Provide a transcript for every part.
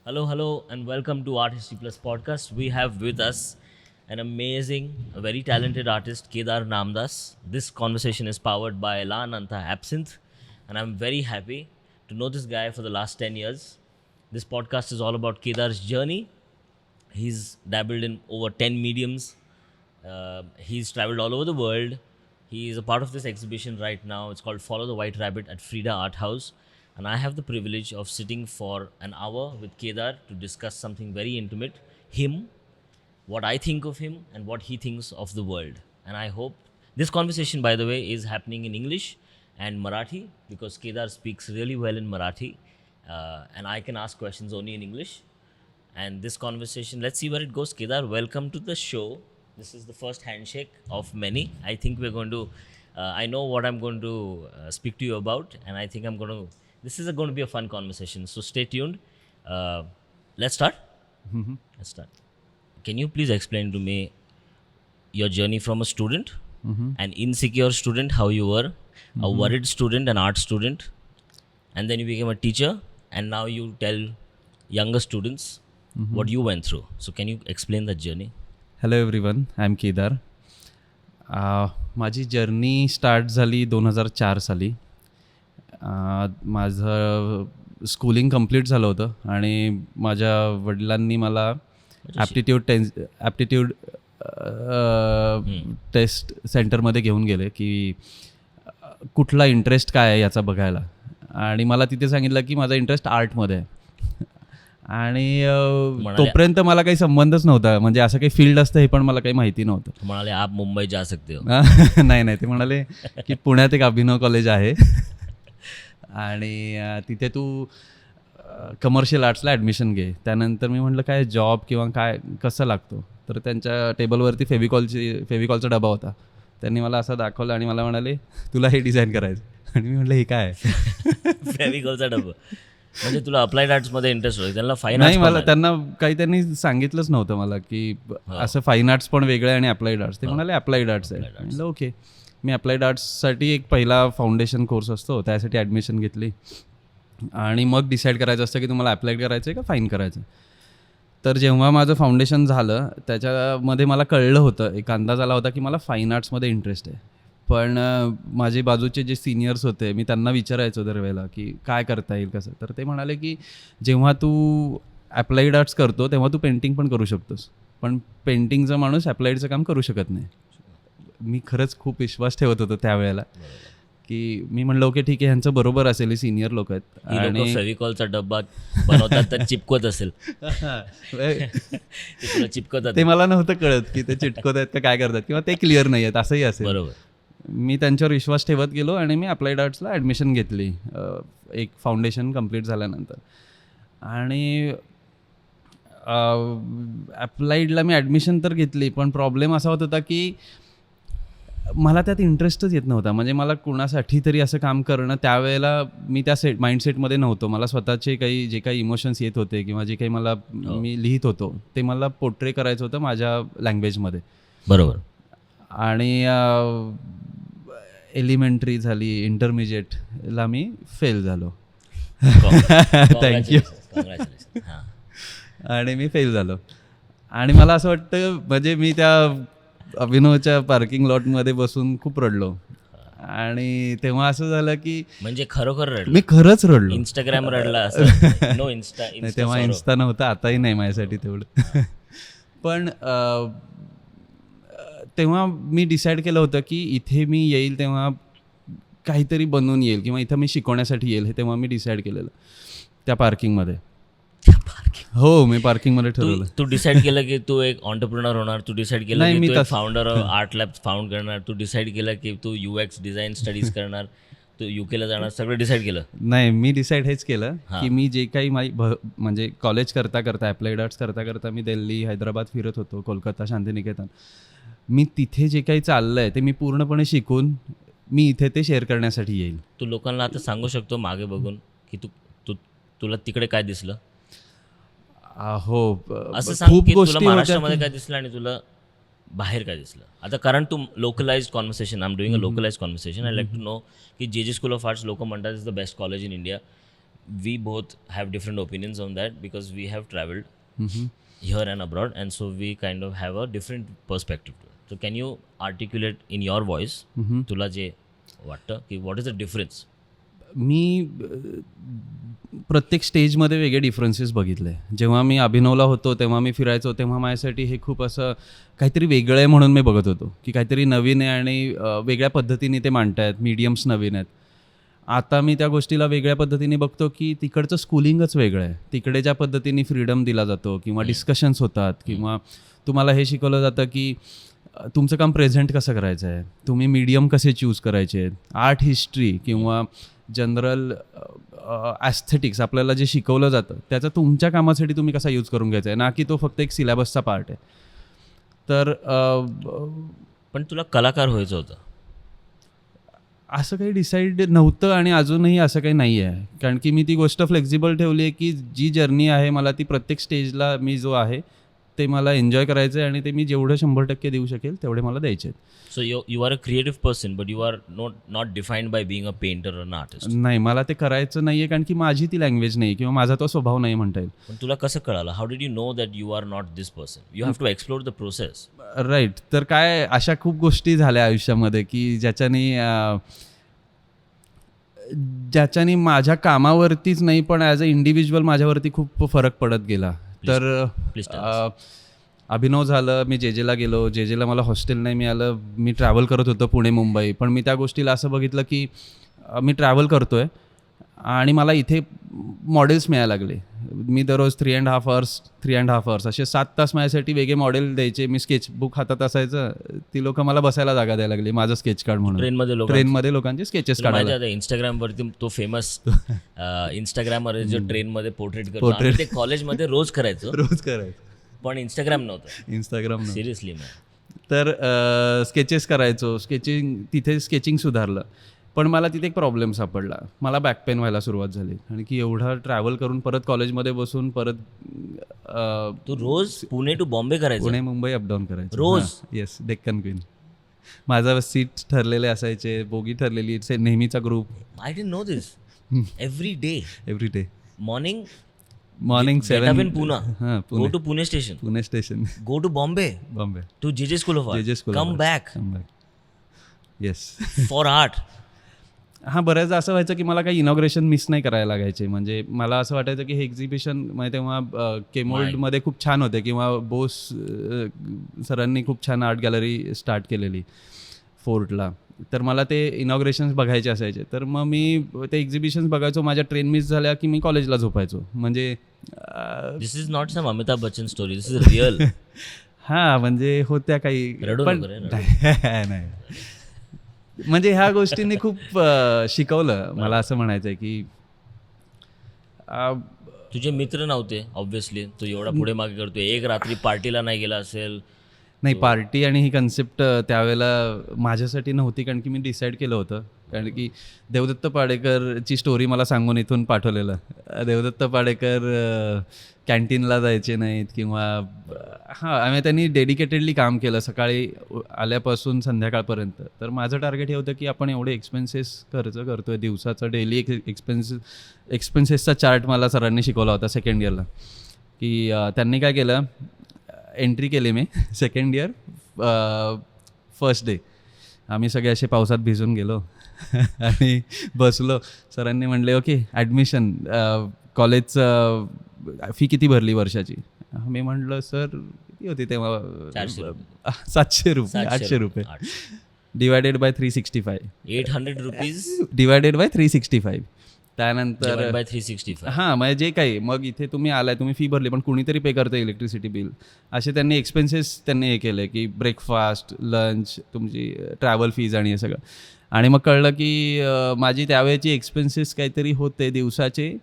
Hello, and welcome to Art History Plus podcast. We have with us an amazing, a very talented artist, Kedar Namdas. This conversation is powered by La Nanta Absinthe, and I'm very happy to know this guy for the last 10 years. This podcast is all about Kedar's journey. He's dabbled in over 10 mediums. He's traveled all over the world. He is a part of this exhibition right now. It's called Follow the White Rabbit at Frida Art House. And I have the privilege of sitting for an hour with Kedar to discuss something very intimate, him, what I think of him, and what he thinks of the world. And I hope this conversation, by the way, is happening in English and Marathi because Kedar speaks really well in Marathi, and I can ask questions only in English. And this conversation, let's see where it goes. Kedar, welcome to the show. This is the first handshake of many. I think we're going to, I know what I'm going to speak to you about, and I think this is going to be a fun conversation. So stay tuned. Let's start. Let's start. Can you please explain to me your journey from a student, an insecure student, how you were, a worried student, an art student, and then you became a teacher, and now you tell younger students what you went through. So can you explain that journey? Hello everyone, I am Kedar. माझी journey start झाली 2004 साली. माझं schooling complete झालं होतं आणि माझ्या वडिलांनी मला ॲप्टिट्यूड टेस्ट सेंटरमध्ये घेऊन गेले की कुठला इंटरेस्ट काय आहे याचा बघायला. आणि मला तिथे सांगितलं की माझा इंटरेस्ट आर्टमध्ये आहे. आणि तोपर्यंत मला काही संबंधच नव्हता, म्हणजे असं काही फील्ड असतं हे पण मला काही माहिती नव्हतं. म्हणाले आप मुंबई जा सकते हो. नाही, ते म्हणाले की पुण्यात एक अभिनव कॉलेज आहे आणि तिथे तू कमर्शियल आर्ट्सला ॲडमिशन घे. त्यानंतर मी म्हटलं काय जॉब किंवा काय कसं लागतो, तर त्यांच्या टेबलवरती फेविकॉलचा डबा होता. त्यांनी मला असं दाखवलं आणि मला म्हणाले तुला हे डिझाईन करायचं. आणि मी म्हटलं हे काय आहे? फेविकॉलचा डबा म्हणजे तुला अप्लाइड आर्ट्समध्ये इंटरेस्ट होता? त्यांना फाईन नाही, मला त्यांनी सांगितलंच नव्हतं मला की असं फाईन आर्ट्स पण वेगळं आहे आणि अप्लाइड आर्ट्स. ते म्हणाले अप्लाइड आर्ट्स आहे. म्हटलं ओके. मी अप्लाइड आर्ट्ससाठी एक पहिला फाउंडेशन कोर्स असतो त्यासाठी ॲडमिशन घेतली आणि मग डिसाईड करायचं असतं की तुम्हाला अप्लाइड करायचं आहे का फाईन करायचं. तर जेव्हा माझं फाउंडेशन झालं त्याच्यामध्ये मला कळलं होतं, एक अंदाज आला होता की मला फाईन आर्ट्समध्ये इंटरेस्ट आहे. पण माझे बाजूचे जे सिनियर्स होते, मी त्यांना विचारायचो दरवेळेला की काय करता येईल कसं. तर ते म्हणाले की जेव्हा तू अप्लाइड आर्ट्स करतो तेव्हा तू पेंटिंग पण करू शकतोस, पण पेंटिंगचा माणूस अप्लाइडचं काम करू शकत नाही. मी खरंच खूप विश्वास ठेवत होतो त्यावेळेला की मी म्हणलं ओके ठीक आहे, ह्यांचं बरोबर असेल, हे सिनियर लोक आहेत. आणि फेविकॉलचा डब्बा बनवतात तर चिपकत असेल. चिपकतात ते मला नव्हतं कळत की ते चिटकत आहेत का काय करतात किंवा ते क्लिअर नाही आहेत असंही असेल. बरोबर. मी त्यांच्यावर विश्वास ठेवत गेलो आणि मी अप्लाइड आर्ट्सला ॲडमिशन घेतली एक फाउंडेशन कंप्लीट झाल्यानंतर. आणि अप्लाइडला मी ॲडमिशन तर घेतली, पण प्रॉब्लेम असा होत होता की मला त्यात इंटरेस्टच येत नव्हता. म्हणजे मला कुणासाठी तरी असं काम करणं, त्यावेळेला मी त्या माइंडसेटमध्ये नव्हतो. मला स्वतःचे जे काही इमोशन्स येत होते किंवा जे काही मी लिहित होतो ते मला पोर्ट्रे करायचं होतं माझ्या लँग्वेजमध्ये. बरोबर. आणि एलिमेंटरी झाली, इंटरमिजिएटला मी फेल झालो. थँक्यू. आणि मी फेल झालो आणि मला असं वाटतं म्हणजे मी त्या अभिनवच्या पार्किंग लॉटमध्ये बसून खूप रडलो. आणि तेव्हा असं झालं की म्हणजे खरोखर रडलो. मी खरंच रडलो. इंस्टाग्राम रडला नो इंस्टा. तेव्हा इन्स्टा नव्हता, आताही नाही माझ्यासाठी तेवढं. पण तेव्हा मी डिसाईड केलं होतं की इथे मी येईल तेव्हा काहीतरी बनवून येईल किंवा इथं मी शिकवण्यासाठी येईल, हे तेव्हा मी डिसाईड केलेलं त्या पार्किंगमध्ये. हो, मी पार्किंगमध्ये ठरवलं. तू डिसाईड केलं की तू एक ऑन्टरप्रिनर होणार, तू डिसाईड केलं की तू फाउंडर आर्ट लॅब फाउंड करणार, तू डिसाईड केलं की तू UX डिझाईन स्टडीज करणार, तू UKला जाणार, सगळं डिसाईड केलं? नाही, मी डिसाईड हेच केलं की मी जे काही म्हणजे कॉलेज करता अप्लाइड आर्ट्स करता मी दिल्ली, हैदराबाद फिरत होतो, कोलकाता, शांतिनिकेतन. मी तिथे जे काही चाललं आहे ते मी पूर्णपणे शिकून मी इथे ते शेअर करण्यासाठी येईल. तू लोकांना आता सांगू शकतो मागे बघून की तुला तिकडे काय दिसलं? हो, असं सांग की तुला महाराष्ट्रामध्ये काय दिसलं आणि तुला बाहेर काय दिसलं. आता कारण तू localised conversation, I am doing a localised conversation. I like to know की जे स्कूल ऑफ आर्ट्स लोक म्हणतात is the best college in India. we both have different opinions on that because we have traveled here and abroad, and so we kind of have a different perspective to it. So can you articulate in your voice तुला जे वाटतं की what is the difference? मी प्रत्येक स्टेजमध्ये वेगळे differences बघितले. जेव्हा मी अभिनवला होतो तेव्हा मी फिरायचो, तेव्हा माझ्यासाठी हे खूप असं काहीतरी वेगळं आहे म्हणून मी बघत होतो की काहीतरी नवीन आहे आणि वेगळ्या पद्धतीने ते मांडतायत, मीडियम्स नवीन आहेत. आता मी त्या गोष्टीला वेगळ्या पद्धतीने बघतो की तिकडचं स्कूलिंगच वेगळं आहे. तिकडे ज्या पद्धतीने फ्रीडम दिला जातो किंवा डिस्कशन्स होतात किंवा तुम्हाला हे शिकवलं जातं की तुमचं काम प्रेझेंट कसं करायचं आहे, तुम्ही मीडियम कसे चूज करायचे, आर्ट हिस्ट्री किंवा जनरल ॲस्थेटिक्स आपल्याला जे शिकवलं जातं त्याचा तुमच्या कामासाठी तुम्ही कसा यूज करून घ्यायचा आहे, ना की तो फक्त एक सिलेबसचा पार्ट आहे. तर पण तुला कलाकार व्हायचं होतं असं काही डिसाईड नव्हतं आणि अजूनही असं काही नाही आहे. कारण की मी ती गोष्ट फ्लेक्झिबल ठेवली आहे की जी जर्नी आहे मला ती प्रत्येक स्टेजला मी जो आहे ते मला एन्जॉय करायचं आहे आणि ते मी जेवढं 100% देऊ शकेल तेवढे मला द्यायचे आहेत. So you are a creative person, but you are not defined by being a painter or an artist. नाही, मला ते करायचं नाही आहे कारण की माझी ती लँग्वेज नाही किंवा माझा तो स्वभाव नाही म्हणता येईल. पण तुला कसं कळालं? How did you know that you are not this person? You have to explore the process. Right. तर काय अशा खूप गोष्टी झाल्या आयुष्यामध्ये की ज्याच्याने माझ्या कामावरतीच नाही पण ॲज अ इंडिव्हिज्युअल माझ्यावरती खूप फरक पडत गेला. तर अभिनव झालं, मी जेजेला गेलो, जेजेला मला हॉस्टेल नाही मिळालं, मी ट्रॅव्हल करत होतो पुणे मुंबई. पण मी त्या गोष्टीला असं बघितलं की मी ट्रॅव्हल करतो आहे आणि मला इथे मॉडेल्स मिळायला लागले. मी दररोज 3.5 hours असे 7 तास माझ्यासाठी वेगळे मॉडेल द्यायचे. मी स्केचबुक हातात असायचं, ती लोक मला बसायला जागा द्यायला लागली माझं स्केच कार्ड म्हणून. ट्रेनमध्ये लोकांचे स्केचेस काढायला. इंस्टाग्रामवरती तो फेमस इंस्टाग्रामवर जो ट्रेनमध्ये पोर्ट्रेट करतो ते कॉलेजमध्ये रोज करायचं पण इंस्टाग्राम सिरियसली तर स्केचेस करायचो. तिथे स्केचिंग सुधारलं. पण मला तिथे एक प्रॉब्लेम सापडला. मला बॅक पेन व्हायला सुरुवात झाली आणि की एवढा ट्रॅव्हल करून परत कॉलेजमध्ये बसून परत तू रोज पुणे टू बॉम्बे करायचं, पुणे मुंबई अपडाऊन करायचं रोज. Yes, Deccan Queen. माझा सीट ठरलेले असायचे, बोगी ठरलेली, नेहमीचा group. I didn't know this. Every day morning 7 Pune. Go to Pune station. Go to Bombay. To JJ School of Art. Come back. Yes. For art. हां, बऱ्याचदा असं व्हायचं की मला काही इनॉग्रेशन मिस नाही करायला लागायचे. म्हणजे मला असं वाटायचं की हे एक्झिबिशन म्हणजे तेव्हा केमोल्डमध्ये खूप छान होते किंवा बोस सरांनी खूप छान आर्ट गॅलरी स्टार्ट केलेली फोर्टला. तर मला ते इनॉग्रेशन्स बघायचे असायचे. तर मग मी ते एक्झिबिशन्स बघायचो. माझ्या ट्रेन मिस झाल्या की मी कॉलेजला झोपायचो. म्हणजे this is not some Amitabh Bachchan story, this is real. हां, म्हणजे होत्या काही पण नाही. म्हणजे ह्या गोष्टींनी खूप शिकवलं मला. असं म्हणायचं आहे की तुझे मित्र नव्हते ऑब्व्हियसली. तू एवढा पुढे मागे करतोय, एक रात्री पार्टीला नाही गेला असेल. नाही, पार्टी आणि ही कन्सेप्ट त्यावेळेला माझ्यासाठी नव्हती कारण की मी डिसाईड केलं होतं. कारण की देवदत्त पाडेकरची स्टोरी मला सांगून इथून पाठवलेलं. देवदत्त पाडेकर कॅन्टीनला जायचे नाहीत किंवा आम्ही त्यांनी डेडिकेटेडली काम केलं सकाळी आल्यापासून संध्याकाळपर्यंत. तर माझं टार्गेट हे होतं की आपण एवढे एक्सपेन्सेस खर्च करतो आहे दिवसाचं. डेली एक्सपेन्सेसचा चार्ट मला सरांनी शिकवला होता सेकंड इयरला. की त्यांनी काय केलं, एंट्री केली मी सेकंड इयर फर्स्ट डे. आम्ही सगळे असे पावसात भिजून गेलो आणि बसलो. सरांनी म्हणले ओके ॲडमिशन कॉलेजचं फी किती भरली वर्षाची. मी म्हटलं सर किती होती तेव्हा, 700 रुपये 800 रुपये divided by 365. 800 rupees divided by 365. त्यानंतर 365. हां, म्हणजे जे काही मग इथे तुम्ही आलाय, तुम्ही फी भरली पण कुणीतरी पे करतं इलेक्ट्रिसिटी बिल. असे त्यांनी एक्सपेन्सेस त्यांनी हे केले की ब्रेकफास्ट, लंच, तुमची ट्रॅव्हल फीज आणि हे सगळं. आणि मग कळलं की माझी त्यावेळेची एक्सपेन्सेस काहीतरी होते दिवसाचे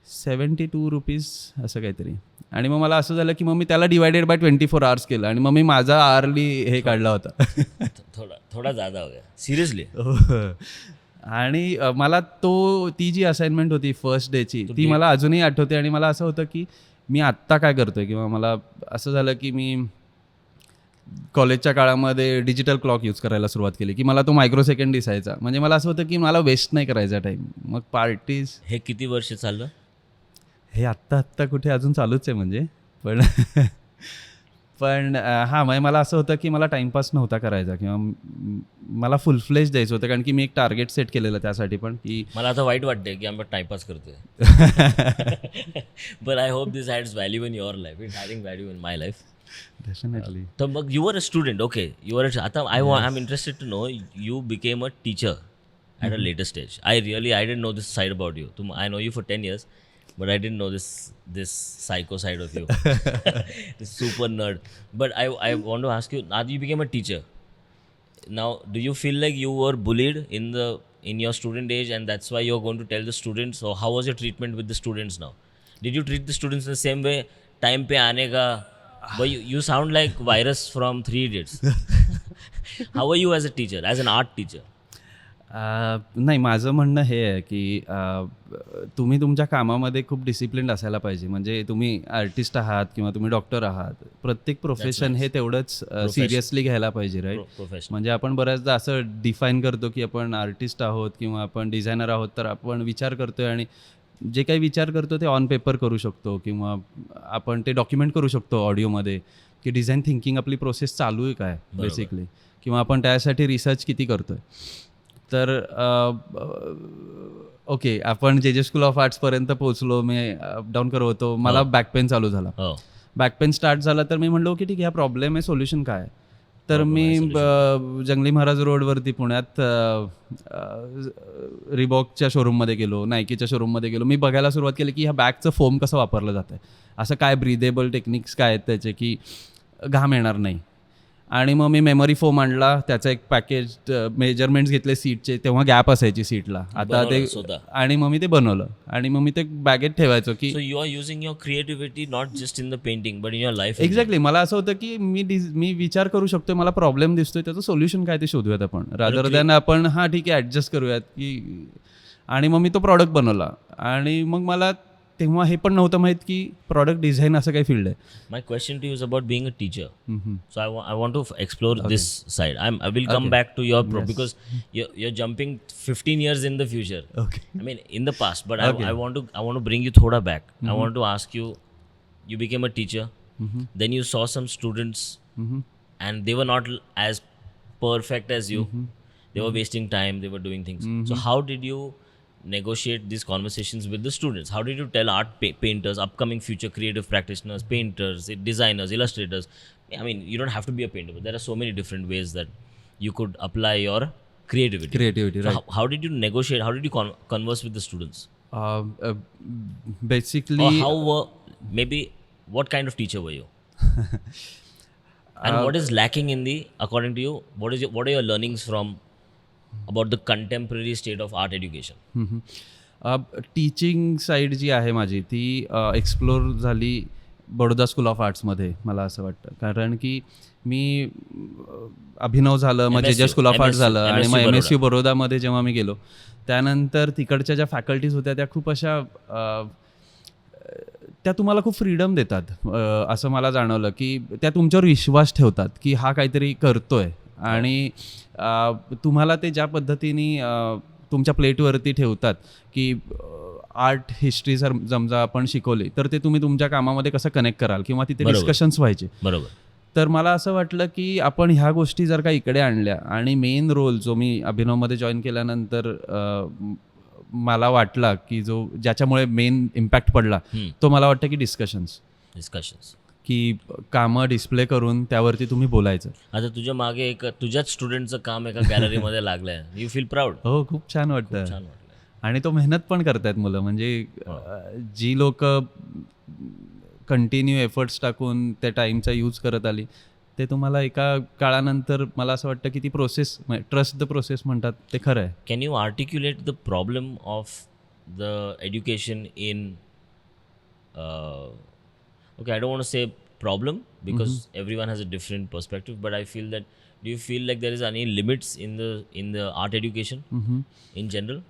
72 रुपीज असं काहीतरी. आणि मग मला असं झालं की मग मी त्याला डिवायडेड बाय 24 hours केलं आणि मग मी माझा आर्ली हे काढला होता. थोडा जादा हो गया सिरियसली. आणि मला ती जी असाइनमेंट होती फर्स्ट डेची ती मला अजूनही आठवते. आणि मला असं होतं की मी आत्ता काय करतोय किंवा मला असं झालं की मी कॉलेजच्या काळामध्ये डिजिटल क्लॉक यूज करायला सुरुवात केली की मला तो मायक्रो सेकंड दिसायचा. म्हणजे मला असं होतं की मला वेस्ट नाही करायचा टाईम. मग पार्टीज हे किती वर्ष चाललं? हे आत्ता कुठे अजून चालूच आहे म्हणजे. पण पण हां, म्हणजे मला असं होतं की मला टाईमपास नव्हता करायचा किंवा मला फुल फ्लेज द्यायचं होतं. कारण की मी एक टार्गेट सेट केलेलं त्यासाठी पण की मला आता वाईट वाटतंय की आम्ही टाइमपास करतोय. But I hope this adds value in your life. It adding value in my life. Definitely. तर मग you were a student. Okay, you were आता I am interested to know you became a teacher at a later stage. I didn't know this side about you. I know you for 10 years, but I didn't know this psycho side of you. This super nerd. But I want to ask you, now you became a teacher. Now, do you feel like you were bullied in your student age and that's why you're going to tell the students? Or how was your treatment with the students now? Did you treat the students the same way? Time pe aane ka. But you sound like Virus from Three Idiots. How are you as a teacher, as an art teacher? नाही, माझं म्हणणं हे आहे की तुम्ही तुमच्या कामामध्ये खूप डिसिप्लिन्ड असायला पाहिजे. म्हणजे तुम्ही आर्टिस्ट आहात किंवा तुम्ही डॉक्टर आहात, प्रत्येक प्रोफेशन हे तेवढंच सिरियसली घ्यायला पाहिजे, राईट? म्हणजे आपण बऱ्याचदा असं डिफाईन करतो की आपण आर्टिस्ट आहोत किंवा आपण डिझायनर आहोत, तर आपण विचार करतोय आणि जे काही विचार करतो ते ऑन पेपर करू शकतो किंवा आपण ते डॉक्युमेंट करू शकतो ऑडिओमध्ये की डिझाईन थिंकिंग आपली प्रोसेस चालू आहे काय बेसिकली, किंवा आपण त्यासाठी रिसर्च किती करतोय. तर ओके, आपण जे स्कूल ऑफ आर्ट्सपर्यंत पोहोचलो, मी अपडाऊन करत होतो, मला बॅक पेन चालू झाला. बॅक पेन स्टार्ट झाला तर मी म्हणलो की ठीक आहे, हा प्रॉब्लेम आहे, सोल्युशन काय? तर मी जंगली महाराज रोडवरती पुण्यात रिबॉकच्या शोरूममध्ये गेलो, नायकीच्या शोरूममध्ये गेलो. मी बघायला सुरुवात केली की ह्या बॅगचं फोम कसं वापरलं जातं आहे, असं काय ब्रीदेबल टेक्निक्स काय आहेत त्याचे की घाम येणार नाही. आणि मग मी मेमरी फोम आणला, त्याचं एक पॅकेज, मेजरमेंट्स घेतले सीटचे, तेव्हा गॅप असायची सीटला, आता ते, आणि मग मी ते बनवलं आणि मग मी ते बॅगेत ठेवायचो की you are using your creativity not just in the painting but in your life. Exactly. मला असं होतं की मी विचार करू शकतो, मला प्रॉब्लेम दिसतोय, त्याचं सोल्युशन काय ते शोधूयात आपण, रादर दॅन आपण हां ठीक आहे ॲडजस्ट करूयात की. आणि मग मी तो प्रॉडक्ट बनवला. आणि मग मला तेव्हा हे पण नव्हतं माहीत की प्रॉडक्ट डिझाईन असं काही फील्ड आहे. My question to you is about being a teacher. So I want to explore this side. I will come back to your because you're jumping 15 years in the future. Okay. I mean in the past, but I want to bring you thoda back. I want to ask you, you became a teacher, then you saw some students and they were not as perfect as you. They were wasting time, they were doing things. So how did you negotiate these conversations with the students? How did you tell art painters, upcoming future creative practitioners, painters, designers, illustrators? I mean, you don't have to be a painter, but there are so many different ways that you could apply your creativity. So right. How did you negotiate? How did you converse with the students? Basically, or how were, maybe what kind of teacher were you? And what is lacking in the, according to you, what are your learnings from about the contemporary state of art education? Teaching side जी आहे माझी ती explore झाली Baroda school of आर्ट्समध्ये, मला असं वाटतं. कारण की मी अभिनव झालं, मग जे स्कूल ऑफ आर्ट्स झालं, आणि मग MSU बरोदामध्ये जेव्हा मी गेलो, त्यानंतर तिकडच्या ज्या फॅकल्टीज होत्या त्या खूप अशा त्या तुम्हाला खूप फ्रीडम देतात. असं मला जाणवलं की त्या तुमच्यावर विश्वास ठेवतात की हा काहीतरी करतोय, आणि तुम्हाला ते ज्या पद्धतीने तुमच्या प्लेटवरती ठेवतात की आर्ट हिस्ट्री जर समजा आपण शिकवली तर ते तुम्ही तुमच्या कामामध्ये कसं कनेक्ट कराल किंवा तिथे डिस्कशन्स व्हायचे. बरोबर. तर मला असं वाटलं की आपण ह्या गोष्टी जर का इकडे आणल्या, आणि मेन रोल जो मी अभिनवमध्ये जॉईन केल्यानंतर मला वाटला की ज्याच्यामुळे मेन इम्पॅक्ट पडला तो मला वाटतं की डिस्कशन्स की कामं डिस्प्ले करून त्यावरती तुम्ही बोलायचं. आता तुझ्या मागे एक तुझ्याच स्टुडंटचं काम एका गॅलरीमध्ये लागलंय. You feel proud? हो, खूप छान वाटतं. आणि तो मेहनत पण करतायत मुलं. म्हणजे जी लोक कंटिन्यू एफर्ट्स टाकून त्या टाईमचा यूज करत आली, ते तुम्हाला एका काळानंतर मला असं वाटतं की ती प्रोसेस, ट्रस्ट द प्रोसेस म्हणतात, ते खरं आहे. Can you articulate the problem of the education in okay, I don't want to say problem because everyone has a different perspective, but I feel that, do you feel like there is any limits in the art education in general?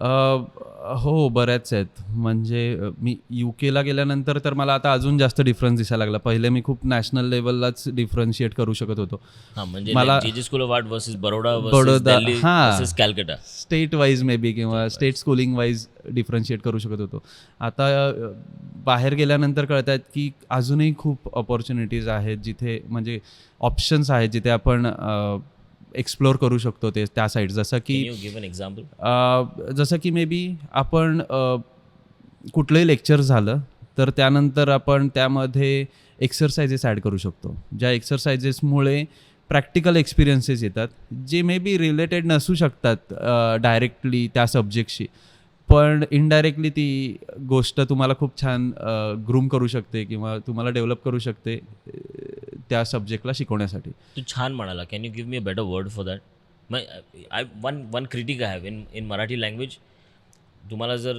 हो, बऱ्याच आहेत. म्हणजे मी UK ला गेल्यानंतर तर मला आता अजून जास्त डिफरन्स दिसायला लागला. पहिले मी खूप नॅशनल लेवललाच डिफरन्शिएट करू शकत होतो. म्हणजे मला जे school of art versus Baroda versus Baroda Delhi हां, versus Calcutta. State wise may be किंवा स्टेट स्कूलिंग वाईज डिफरन्शिएट करू शकत होतो. आता बाहेर गेल्यानंतर कळत आहेत की अजूनही खूप अपॉर्च्युनिटीज आहेत, जिथे म्हणजे ऑप्शन्स आहेत, जिथे आपण एक्सप्लोअर करू शकतो ते त्या साईड. जसं की Can you give an example? जसं की मे बी आपण कुठलंही लेक्चर झालं तर त्यानंतर आपण त्यामध्ये एक्सरसाइजेस ॲड करू शकतो, ज्या एक्सरसाइजेसमुळे प्रॅक्टिकल एक्सपिरियन्सेस येतात, जे मे बी रिलेटेड नसू शकतात डायरेक्टली त्या सब्जेक्टशी, पण इनडायरेक्टली ती गोष्ट तुम्हाला खूप छान ग्रूम करू शकते किंवा तुम्हाला डेव्हलप करू शकते त्या सब्जेक्टला शिकवण्यासाठी. तू छान म्हणाला. Can you give me a better word for that? One critic I have in Marathi language. तुम्हाला जर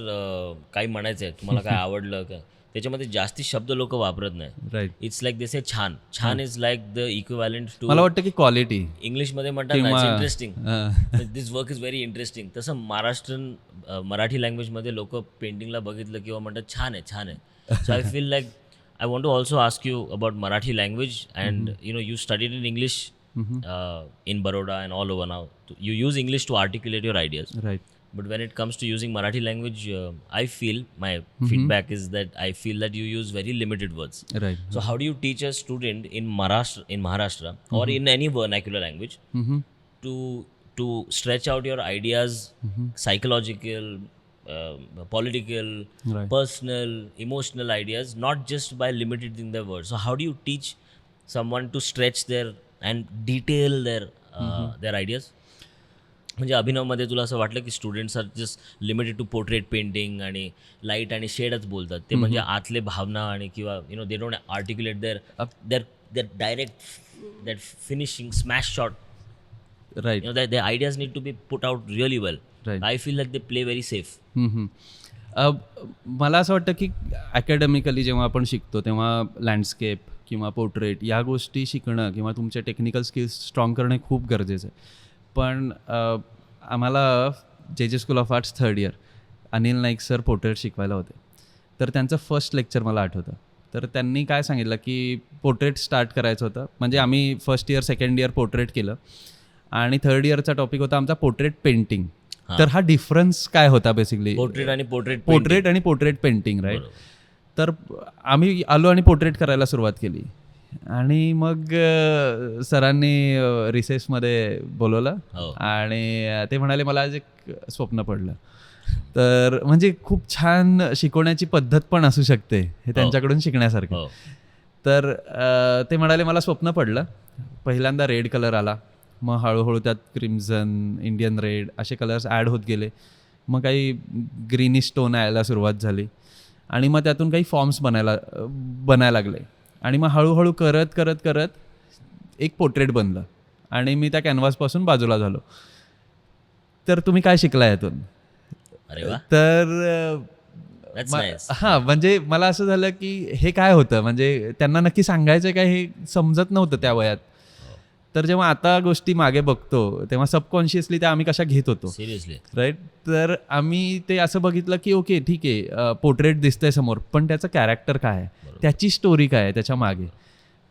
काही म्हणायचं आहे, तुम्हाला काय आवडलं का, त्याच्यामध्ये जास्ती शब्द लोक वापरत नाही. राईट. इट्स लाईक दिस छान. छान is like the equivalent to, मला वाटतं की क्वालिटी इंग्लिशमध्ये म्हणतात ना, interesting, this work is very interesting. तसं मराठी लँग्वेजमध्ये लोक पेंटिंगला बघितलं किंवा म्हणतात छान आहे, छान आहे. So I feel like I want to also ask you about Marathi language, and you studied in English in Baroda and all over now. You use English to articulate your ideas. Right. But when it comes to using Marathi language, I feel my feedback is that I feel that you use very limited words. Right. So how do you teach a student in Maharashtra or in any vernacular language to stretch out your ideas, psychological, political, Right. personal, emotional ideas, not just by limiting their words? So how do you teach someone to stretch their and detail their ideas? म्हणजे अभिनवमध्ये तुला असं वाटलं की students are just limited to portrait painting आणि light आणि शेडच बोलतात, ते म्हणजे आतले भावना आणि किंवा they don't articulate their direct that finishing smash shot. Right. The ideas need to be put out really well. Right. I feel like they play very safe. मला असं वाटतं की अकॅडमिकली जेव्हा आपण शिकतो तेव्हा लँडस्केप किंवा पोर्ट्रेट या गोष्टी शिकणं किंवा तुमचे टेक्निकल स्किल्स स्ट्रॉंग करणे खूप गरजेचं आहे. पण आम्हाला जे school of arts third year Anil Naik sir portrait शिकवायला होते. तर त्यांचं फर्स्ट लेक्चर मला आठवतं. तर त्यांनी काय सांगितलं की पोर्ट्रेट स्टार्ट करायचं होतं. म्हणजे आम्ही first year second year portrait केलं आणि थर्ड इयरचा टॉपिक होता आमचा पोर्ट्रेट पेंटिंग. तर हा डिफरन्स काय होता बेसिकली, पोर्ट्रेट आणि पोर्ट्रेट पेंटिंग, राईट. तर आम्ही आलो आणि पोर्ट्रेट करायला सुरुवात केली आणि मग सरांनी रिसेसमध्ये बोलवलं आणि ते म्हणाले मला आज एक स्वप्न पडलं. तर म्हणजे खूप छान शिकवण्याची पद्धत पण असू शकते हे त्यांच्याकडून शिकण्यासारखं. तर ते म्हणाले मला स्वप्न पडलं, पहिल्यांदा रेड कलर आला, मग हळूहळू त्यात क्रिम्झन, इंडियन रेड असे कलर्स ॲड होत गेले, मग काही ग्रीनिश टोन यायला सुरुवात झाली आणि मग त्यातून काही फॉर्म्स बनायला लागले आणि मग हळूहळू करत करत करत एक पोर्ट्रेट बनलं आणि मी त्या कॅनव्हासपासून बाजूला झालो. तर तुम्ही काय शिकला यातून? तर हां, म्हणजे मला असं झालं की हे काय होतं, म्हणजे त्यांना नक्की सांगायचं काय हे समजत नव्हतं त्या वयात. तर जेव्हा आता गोष्टी मागे बघतो तेव्हा सबकॉन्शियसली त्या आम्ही कशा घेत होतो, सिरियसली, राईट. तर आम्ही ते असं बघितलं की ओके ठीक आहे, पोर्ट्रेट दिसतंय समोर, पण त्याचं कॅरेक्टर काय आहे, त्याची स्टोरी काय आहे त्याच्या मागे.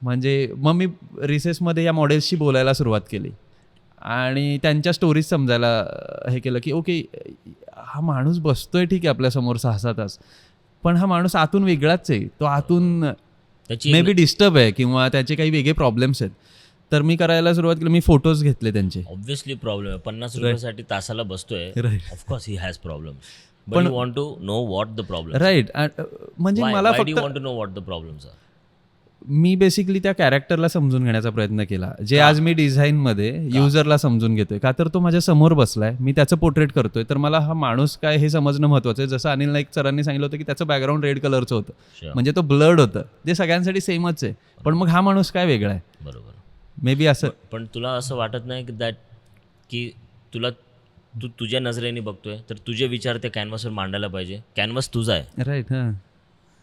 म्हणजे मग मी रिसेसमध्ये या मॉडेल्सशी बोलायला सुरुवात केली आणि त्यांच्या स्टोरीज समजायला हे केलं की ओके हा माणूस बसतोय ठीक आहे आपल्यासमोर 6-6 तास, पण हा माणूस आतून वेगळाच आहे, तो आतून मे बी डिस्टर्ब आहे किंवा त्याचे काही वेगळे प्रॉब्लेम्स आहेत. तर मी करायला सुरुवात केली, मी फोटोज घेतले त्यांचे. ऑब्व्हियसली प्रॉब्लेम आहे, 50 रुपयासाठी तासाला बसतोय, ऑफकोर्स ही हॅज प्रॉब्लेम, पण you want to know what the problem, right. म्हणजे मला फक्त you want to know what the problems are. मी बेसिकली त्या कॅरेक्टरला समजून घेण्याचा प्रयत्न केला, जे आज मी डिझाईनमध्ये युजरला समजून घेतोय. का तर तो माझ्या समोर बसलाय, मी त्याचं पोर्ट्रेट करतोय, तर मला हा माणूस काय हे समजणं महत्त्वाचं आहे. जसं अनिल नाईक सरांनी सांगितलं होतं की त्याचं बॅकग्राऊंड रेड कलरचं होतं, म्हणजे तो ब्लड होतं, जे सगळ्यांसाठी सेमच आहे, पण मग हा माणूस काय वेगळा आहे. बरोबर, मे बी असं. पण तुला असं वाटत नाही की तू तुझ्या नजरेने बघतोय तर तुझे विचार त्या कॅनव्हासवर मांडायला पाहिजे. कॅनव्हास तुझा आहे, राईट. हां,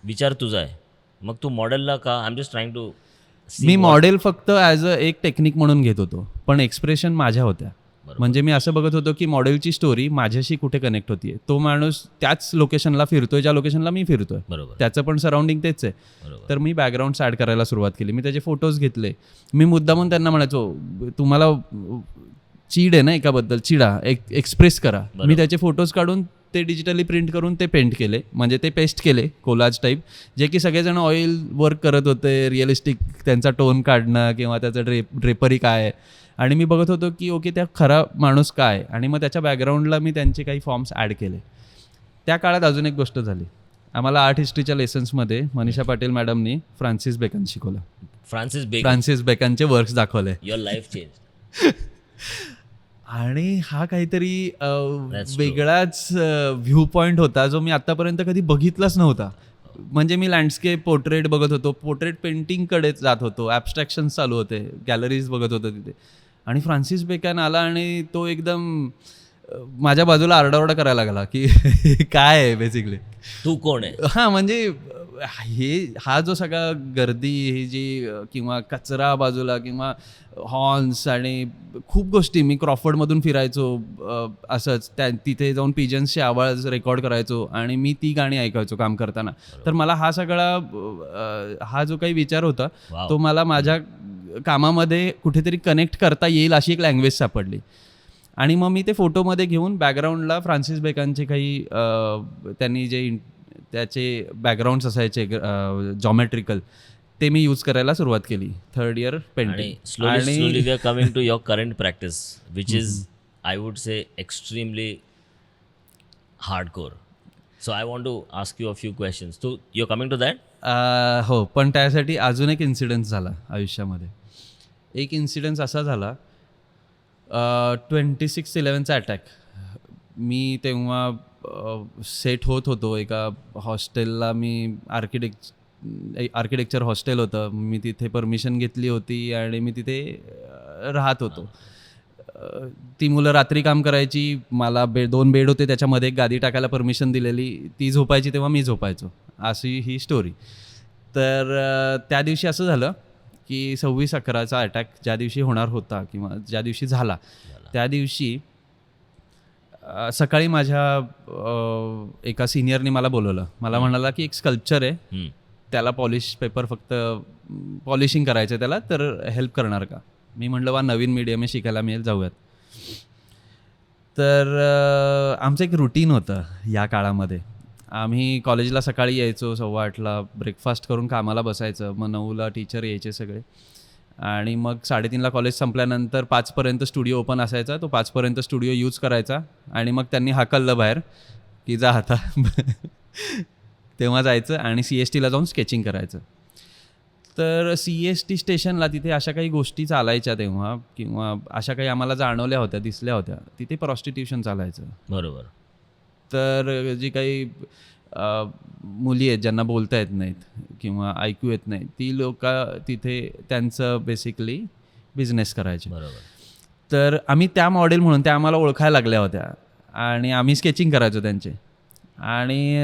विचार तुझा आहे, मग तू मॉडेलला का? I am just trying to. मी मॉडेल फक्त ॲज अ एक टेक्निक म्हणून घेत होतो, पण एक्सप्रेशन माझ्या होत्या. म्हणजे मी असं बघत होतो की मॉडेलची स्टोरी माझ्याशी कुठे कनेक्ट होतीये. तो माणूस त्याच लोकेशनला फिरतोय ज्या लोकेशनला मी फिरतोय, त्याचं पण सराउंडिंग तेच आहे. तर मी बॅकग्राऊंड ॲड करायला सुरुवात केली. मी त्याचे फोटोज घेतले. मी मुद्दामून त्यांना म्हणायचो, तुम्हाला चीड आहे ना एकाबद्दल, चिडा, एक्सप्रेस करा. मी त्याचे फोटोज काढून ते डिजिटली प्रिंट करून ते पेंट केले, म्हणजे ते पेस्ट केले कोलाज टाईप, जे की सगळेजण ऑइल वर्क करत होते, रिअलिस्टिक त्यांचा टोन काढणं किंवा त्याचं ड्रेपरी काय आहे. आणि मी बघत होतो की ओके त्या खरा माणूस काय. आणि मग त्याच्या बॅकग्राऊंडला मी त्यांचे काही फॉर्म्स ॲड केले. त्या काळात अजून एक गोष्ट झाली. आम्हाला आर्ट हिस्ट्रीच्या लेसन्समध्ये मनीषा पाटील मॅडमनी फ्रान्सिस बेकन शिकवलं. फ्रान्सिस बेकनचे वर्क्स दाखवले. Your life change. आणि हा काहीतरी वेगळाच व्ह्यू पॉईंट होता जो मी आतापर्यंत कधी बघितलाच नव्हता. म्हणजे मी लँडस्केप पोर्ट्रेट बघत होतो, पोर्ट्रेट पेंटिंगकडे जात होतो, ॲब्स्ट्रॅक्शन्स चालू होते, गॅलरीज बघत होतो तिथे. आणि फ्रान्सिस बेकन आला आणि तो एकदम माझ्या बाजूला आरडाओरडा करायला लागला की काय आहे बेसिकली, तू कोण आहे. हां, म्हणजे हा जो सगळा गर्दी ही जी किंवा कचरा बाजूला किंवा हॉर्न्स आणि खूप गोष्टी, मी क्रॉफर्डमधून फिरायचो असंच, तिथे जाऊन पिजन्सचे आवाज रेकॉर्ड करायचो आणि मी ती गाणी ऐकायचो काम करताना. तर मला हा सगळा हा जो काही विचार होता तो मला माझ्या कामामध्ये कुठेतरी कनेक्ट करता येईल अशी एक लँग्वेज सापडली. आणि मग मी ते फोटोमध्ये घेऊन बॅकग्राऊंडला फ्रान्सिस बेकनचे काही त्यांनी जे त्याचे बॅकग्राऊंड्स असायचे जॉमेट्रिकल, ते मी यूज करायला सुरुवात केली. Third year painting. Slowly we are coming to your current practice which is I would say extremely hardcore. So I want to ask you a few questions. तू यू कमिंग टू दॅट. हो, पण त्यासाठी अजून एक incidence झाला आयुष्यामध्ये. एक incidence असा झाला, 26/11चा अटॅक. मी तेव्हा सेट होत होतो एका हॉस्टेलला. मी आर्किटेक्चर हॉस्टेल होतं, मी तिथे परमिशन घेतली होती आणि मी तिथे राहत होतो. ती मुलं रात्री काम करायची, मला 2 बेड होते, त्याच्यामध्ये एक गादी टाकायला परमिशन दिलेली, ती झोपायची तेव्हा मी झोपायचो, अशी ही स्टोरी. तर त्या दिवशी असं झालं की 26/11चा अटॅक ज्या दिवशी होणार होता किंवा ज्या दिवशी झाला, त्या दिवशी सकाळी माझ्या एका सिनियरनी मला बोलवलं. मला म्हणाला की एक स्कल्पचर आहे, त्याला पेपर फक्त पॉलिशिंग करायचं, त्याला तर हेल्प करणार का. मी म्हटलं वा, नवीन मीडियम आहे, शिकायला मिळेल, जाऊयात. तर आमचं एक रुटीन होतं या काळामध्ये. आम्ही कॉलेजला सकाळी यायचो 8:15ला, ब्रेकफास्ट करून कामाला बसायचं. मग 9ला टीचर यायचे सगळे आणि मग 3:30ला कॉलेज संपल्यानंतर 5पर्यंत स्टुडिओ ओपन असायचा. तो 5पर्यंत स्टुडिओ यूज करायचा आणि मग त्यांनी हाकललं बाहेर की जा आता. तेव्हा जायचं आणि CSTला जाऊन स्केचिंग करायचं. तर CST स्टेशनला तिथे अशा काही गोष्टी चालायच्या तेव्हा, किंवा अशा काही आम्हाला जाणवल्या होत्या, दिसल्या होत्या. तिथे प्रॉस्टिट्यूशन चालायचं. बरोबर. तर जी काही मुली आहेत ज्यांना बोलता येत नाहीत किंवा ऐकू येत नाही, ती लोक तिथे त्यांचं बेसिकली बिझनेस करायचे. बरोबर. तर आम्ही त्या मॉडेल म्हणून त्या आम्हाला ओळखायला लागल्या होत्या आणि आम्ही स्केचिंग करायचो त्यांचे. आणि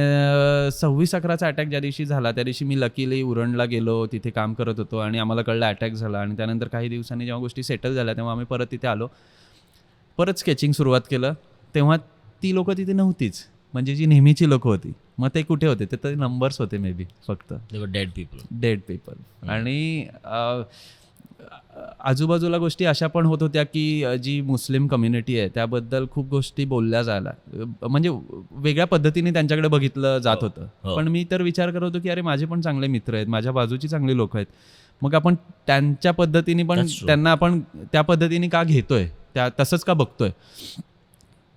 26/11चा अटॅक ज्या दिवशी झाला त्या दिवशी मी लकीली उरणला गेलो, तिथे काम करत होतो आणि आम्हाला कळलं अटॅक झाला. आणि त्यानंतर काही दिवसांनी जेव्हा गोष्टी सेटल झाल्या तेव्हा आम्ही परत तिथे आलो, परत स्केचिंग सुरुवात केलं. तेव्हा ती लोकं तिथे नव्हतीच, म्हणजे जी नेहमीची लोकं होती. मग ते कुठे होते, ते तर नंबर्स होते मे बी फक्त. Dead people. आणि आजूबाजूला गोष्टी अशा पण होत होत्या की जी मुस्लिम कम्युनिटी आहे त्याबद्दल खूप गोष्टी बोलल्या जायला, म्हणजे वेगळ्या पद्धतीने त्यांच्याकडे बघितलं जात होतं. पण मी तर विचार करत होतो की अरे माझे पण चांगले मित्र आहेत, माझ्या बाजूची चांगली लोक आहेत, मग आपण त्यांच्या पद्धतीने पण त्यांना आपण त्या पद्धतीने का घेतोय, तसंच का बघतोय.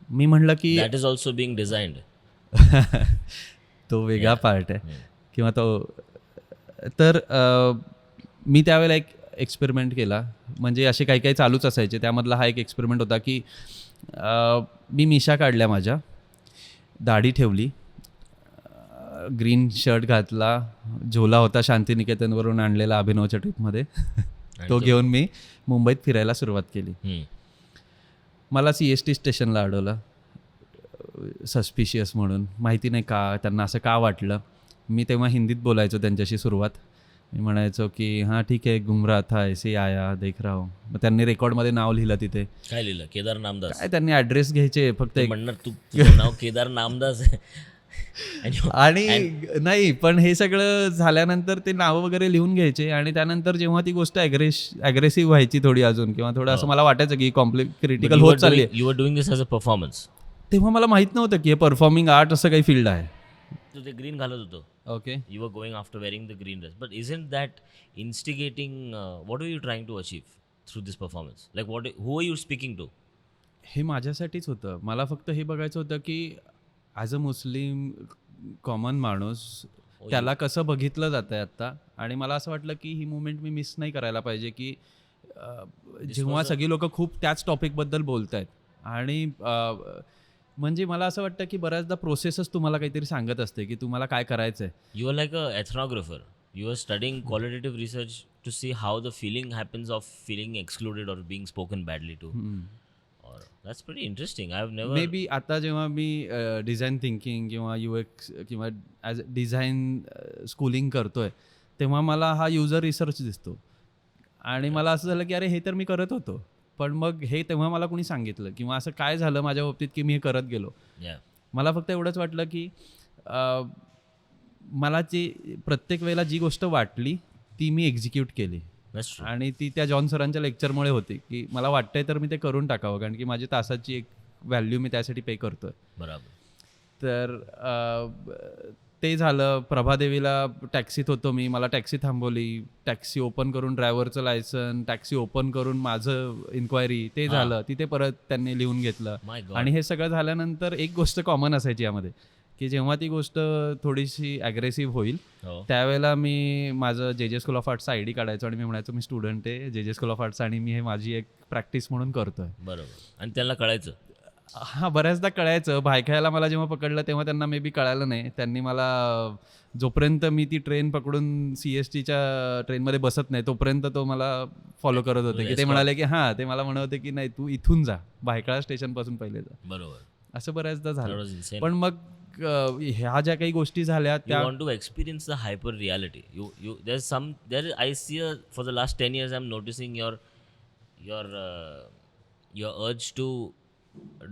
मी म्हटलं की दॅट इज ऑल्सो बिंग डिझाइन्ड. तो वेगळा पार्ट आहे किंवा तो. तर मी त्यावेळेला एक एक्सपेरिमेंट केला, म्हणजे असे काही काही चालूच असायचे. त्यामधला हा एक एक्सपेरिमेंट होता की मी मिशा काढल्या, माझ्या दाढी ठेवली, ग्रीन शर्ट घातला, झोला होता शांतिनिकेतनवरून आणलेला अभिनवच्या ट्रिपमध्ये, तो घेऊन मी मुंबईत फिरायला सुरुवात केली. मला CST स्टेशनला अडवलं सस्पिशियस म्हणून, माहिती नाही का, त्यांना असं का वाटलं. मी तेव्हा हिंदीत बोलायचो त्यांच्याशी सुरुवात. मी म्हणायचो की हां ठीक आहे, गुमरा था ऐसे आया देख रहा हूँ. मग त्यांनी रेकॉर्डमध्ये नाव लिहिलं तिथे. काय लिहिलं? केदार नामदास. काय त्यांनी ॲड्रेस घ्यायचे फक्त ते एक. म्हणणार तुझं नाव केदार नामदास आहे. आणि And नाही, पण हे सगळं झाल्यानंतर ते नावं वगैरे लिहून घ्यायचे आणि त्यानंतर जेव्हा ती गोष्ट ॲग्रेसिव्ह व्हायची थोडी अजून, किंवा थोडं असं मला वाटायचं की क्रिटिकल होत चालली आहे, you were doing this as a performance. तेव्हा मला माहित नव्हतं की हे परफॉर्मिंग आर्ट असं काही फील्ड आहे. तू ते ग्रीन घालत होतो. Okay. You were going after wearing the green dress. But isn't that instigating? What were you trying to achieve through this performance? Like, who are you speaking to? हे माझ्यासाठीच होतं. मला फक्त हे बघायचं होतं की ॲज अ मुस्लिम कॉमन माणूस त्याला कसं बघितलं जातं आहे आत्ता. आणि मला असं वाटलं की ही मुवमेंट मी मिस नाही करायला पाहिजे की जेव्हा सगळी लोकं खूप त्याच टॉपिकबद्दल बोलत आहेत. आणि म्हणजे मला असं वाटतं की बऱ्याचदा प्रोसेसच तुम्हाला काहीतरी सांगत असते की तुम्हाला काय करायचं आहे. You are like a ethnographer. You are studying qualitative research to see how the feeling happens of feeling excluded or being spoken badly to. Or that's pretty interesting. I've never. May be आता जेव्हा मी design thinking किंवा UX किंवा as design schooling करतोय, तेव्हा मला हा user research दिसतो. आणि मला असं झालं की अरे हे तर मी करत होतो, पण मग हे तेव्हा मला कोणी सांगितलं किंवा असं काय झालं माझ्या बाबतीत की मी हे करत गेलो. Yeah. मला फक्त एवढंच वाटलं की मला जी प्रत्येक वेळेला जी गोष्ट वाटली ती मी एक्झिक्यूट केली. That's true. आणि ती त्या जॉन सरांच्या लेक्चरमुळे होती की मला वाटतंय तर मी ते करून टाकावं, कारण की माझी तासाची एक व्हॅल्यू मी त्यासाठी पे करतोय. बराबर. तर ते झालं. प्रभादेवीला टॅक्सीत होतो मी, मला टॅक्सी थांबवली, टॅक्सी ओपन करून ड्रायव्हरचं लायसन, टॅक्सी ओपन करून माझं इन्क्वायरी, ते झालं. तिथे परत त्यांनी लिहून घेतलं. My God. आणि हे सगळं झाल्यानंतर एक गोष्ट कॉमन असायची यामध्ये की जेव्हा ती गोष्ट थोडीशी ॲग्रेसिव्ह होईल हो. त्यावेळेला मी माझं JJ स्कूल ऑफ आर्ट्सचा ID काढायचो आणि मी म्हणायचो मी स्टुडंट आहे JJ स्कूल ऑफ आर्ट्स आणि मी हे माझी एक प्रॅक्टिस म्हणून करतोय. बरोबर. आणि त्यांना कळायचं. हां, बऱ्याचदा कळायचं. भायखळ्याला मला जेव्हा पकडलं तेव्हा त्यांना मे बी कळालं नाही. त्यांनी मला जोपर्यंत मी ती ट्रेन पकडून CSTच्या ट्रेनमध्ये बसत नाही तोपर्यंत तो मला फॉलो करत होते की ते म्हणाले की हां, ते मला म्हणत होते की नाही तू इथून जा, भायखळा स्टेशनपासून पहिले जा. बरोबर. असं बऱ्याचदा That झालं. was insane. पण मग ह्या ज्या काही गोष्टी झाल्या You त्या want to experience the hyper reality. I see for the last 10 years I'm noticing your your urge to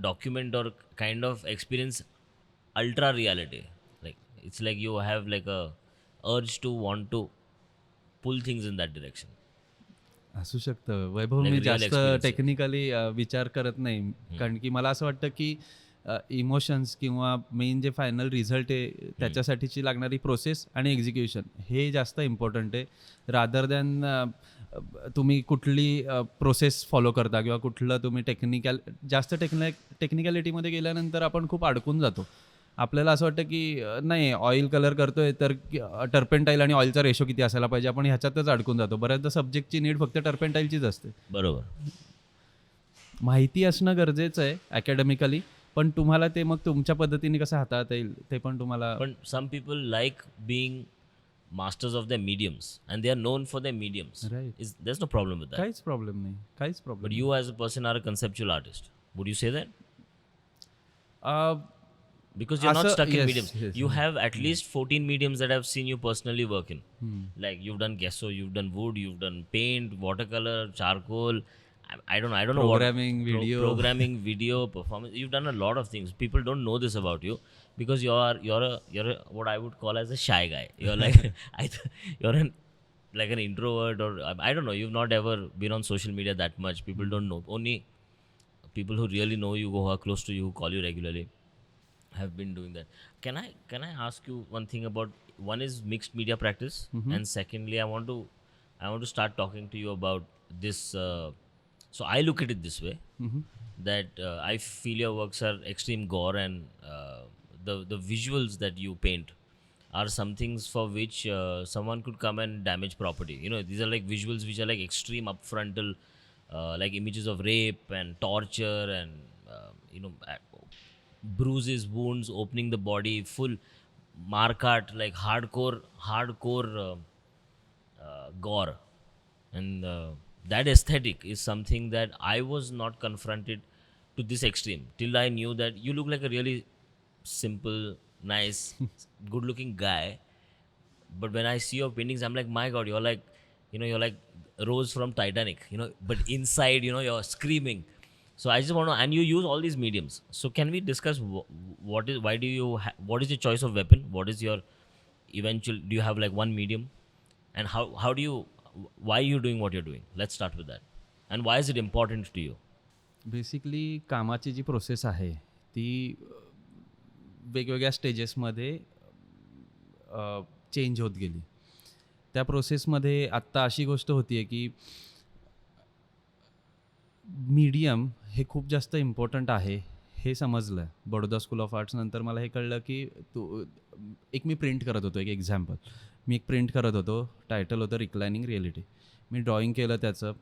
document or kind of experience ultra reality. Like it's like you have like a urge to want to pull things in that direction. असू शकतं. वैभव, Like मी real जास्त experience. Technically विचार करत नाही, कारण की मला असं वाटतं की इमोशन्स किंवा मेन जे फायनल रिझल्ट आहे त्याच्यासाठीची लागणारी प्रोसेस आणि एक्झिक्युशन हे जास्त इम्पॉर्टंट आहे, रादर दॅन तुम्ही कुठली प्रोसेस फॉलो करता किंवा कुठलं तुम्ही जास्त टेक्निकॅलिटीमध्ये गेल्यानंतर आपण खूप अडकून जातो. आपल्याला असं वाटतं की नाही ऑइल कलर करतोय तर टर्पेंटाईल आणि ऑइलचा रेशो किती असायला पाहिजे, आपण ह्याच्यातच अडकून जातो. बऱ्याचदा सब्जेक्टची नीड फक्त टर्पेंटाईलचीच असते. बरोबर. माहिती असणं गरजेचं आहे अकॅडमिकली, पण तुम्हाला ते मग तुमच्या पद्धतीने कसं हाताळता येईल ते पण तुम्हाला. But some people like being masters of their mediums and they are known for their mediums. Right. There's no problem with that. काहीच प्रॉब्लेम नाही, काहीच But problem. you as a person are a conceptual artist. Would you say that? Because you're not Asa- stuck in yes, mediums. yes, You have at least 14 mediums that I've seen you personally work in. Like you've done gesso, you've done wood, you've done paint, watercolor, charcoal. I don't know Programming, what video. programming, video, performance. You've done a lot of things. People don't know this about you because you're a what I would call as a shy guy. You're like you're like an introvert, or I don't know. You've not ever been on social media that much. People don't know. Only people who really know you, who are close to you, who call you regularly, have been doing that. Can I ask you one thing about, one is mixed media practice, and secondly I want to start talking to you about this. So I look at it this way, that I feel your works are extreme gore, and the visuals that you paint are some things for which someone could come and damage property. You know, these are like visuals which are like extreme upfrontal, like images of rape and torture and bruises, wounds, opening the body, full mark art, like hardcore gore. And that aesthetic is something that I was not confronted to this extreme till I knew that you look like a really simple, nice, good looking guy, but when I see your paintings, I'm like, my God, you're like, you're like Rose from Titanic, but inside, you're screaming. So I just want to, and you use all these mediums. So can we discuss what is your choice of weapon? What is your eventual? Do you have like one medium, and how do you, why are you doing what you're doing? Let's start with that, and why is it important to you? Basically कामाची जी process आहे ती वेगवेगळ्या स्टेजेसमध्ये change होत गेली. त्या प्रोसेसमध्ये आत्ता अशी गोष्ट होती आहे की मीडियम हे खूप जास्त इम्पॉर्टंट आहे हे समजलं. बडोदा स्कूल ऑफ आर्ट्स नंतर मला हे कळलं की एक मी प्रिंट करत होतो, एक एक्झाम्पल मी एक प्रिंट करत होतो, टायटल होतं रिक्लायनिंग रिॲलिटी. मी ड्रॉइंग केलं त्याचं,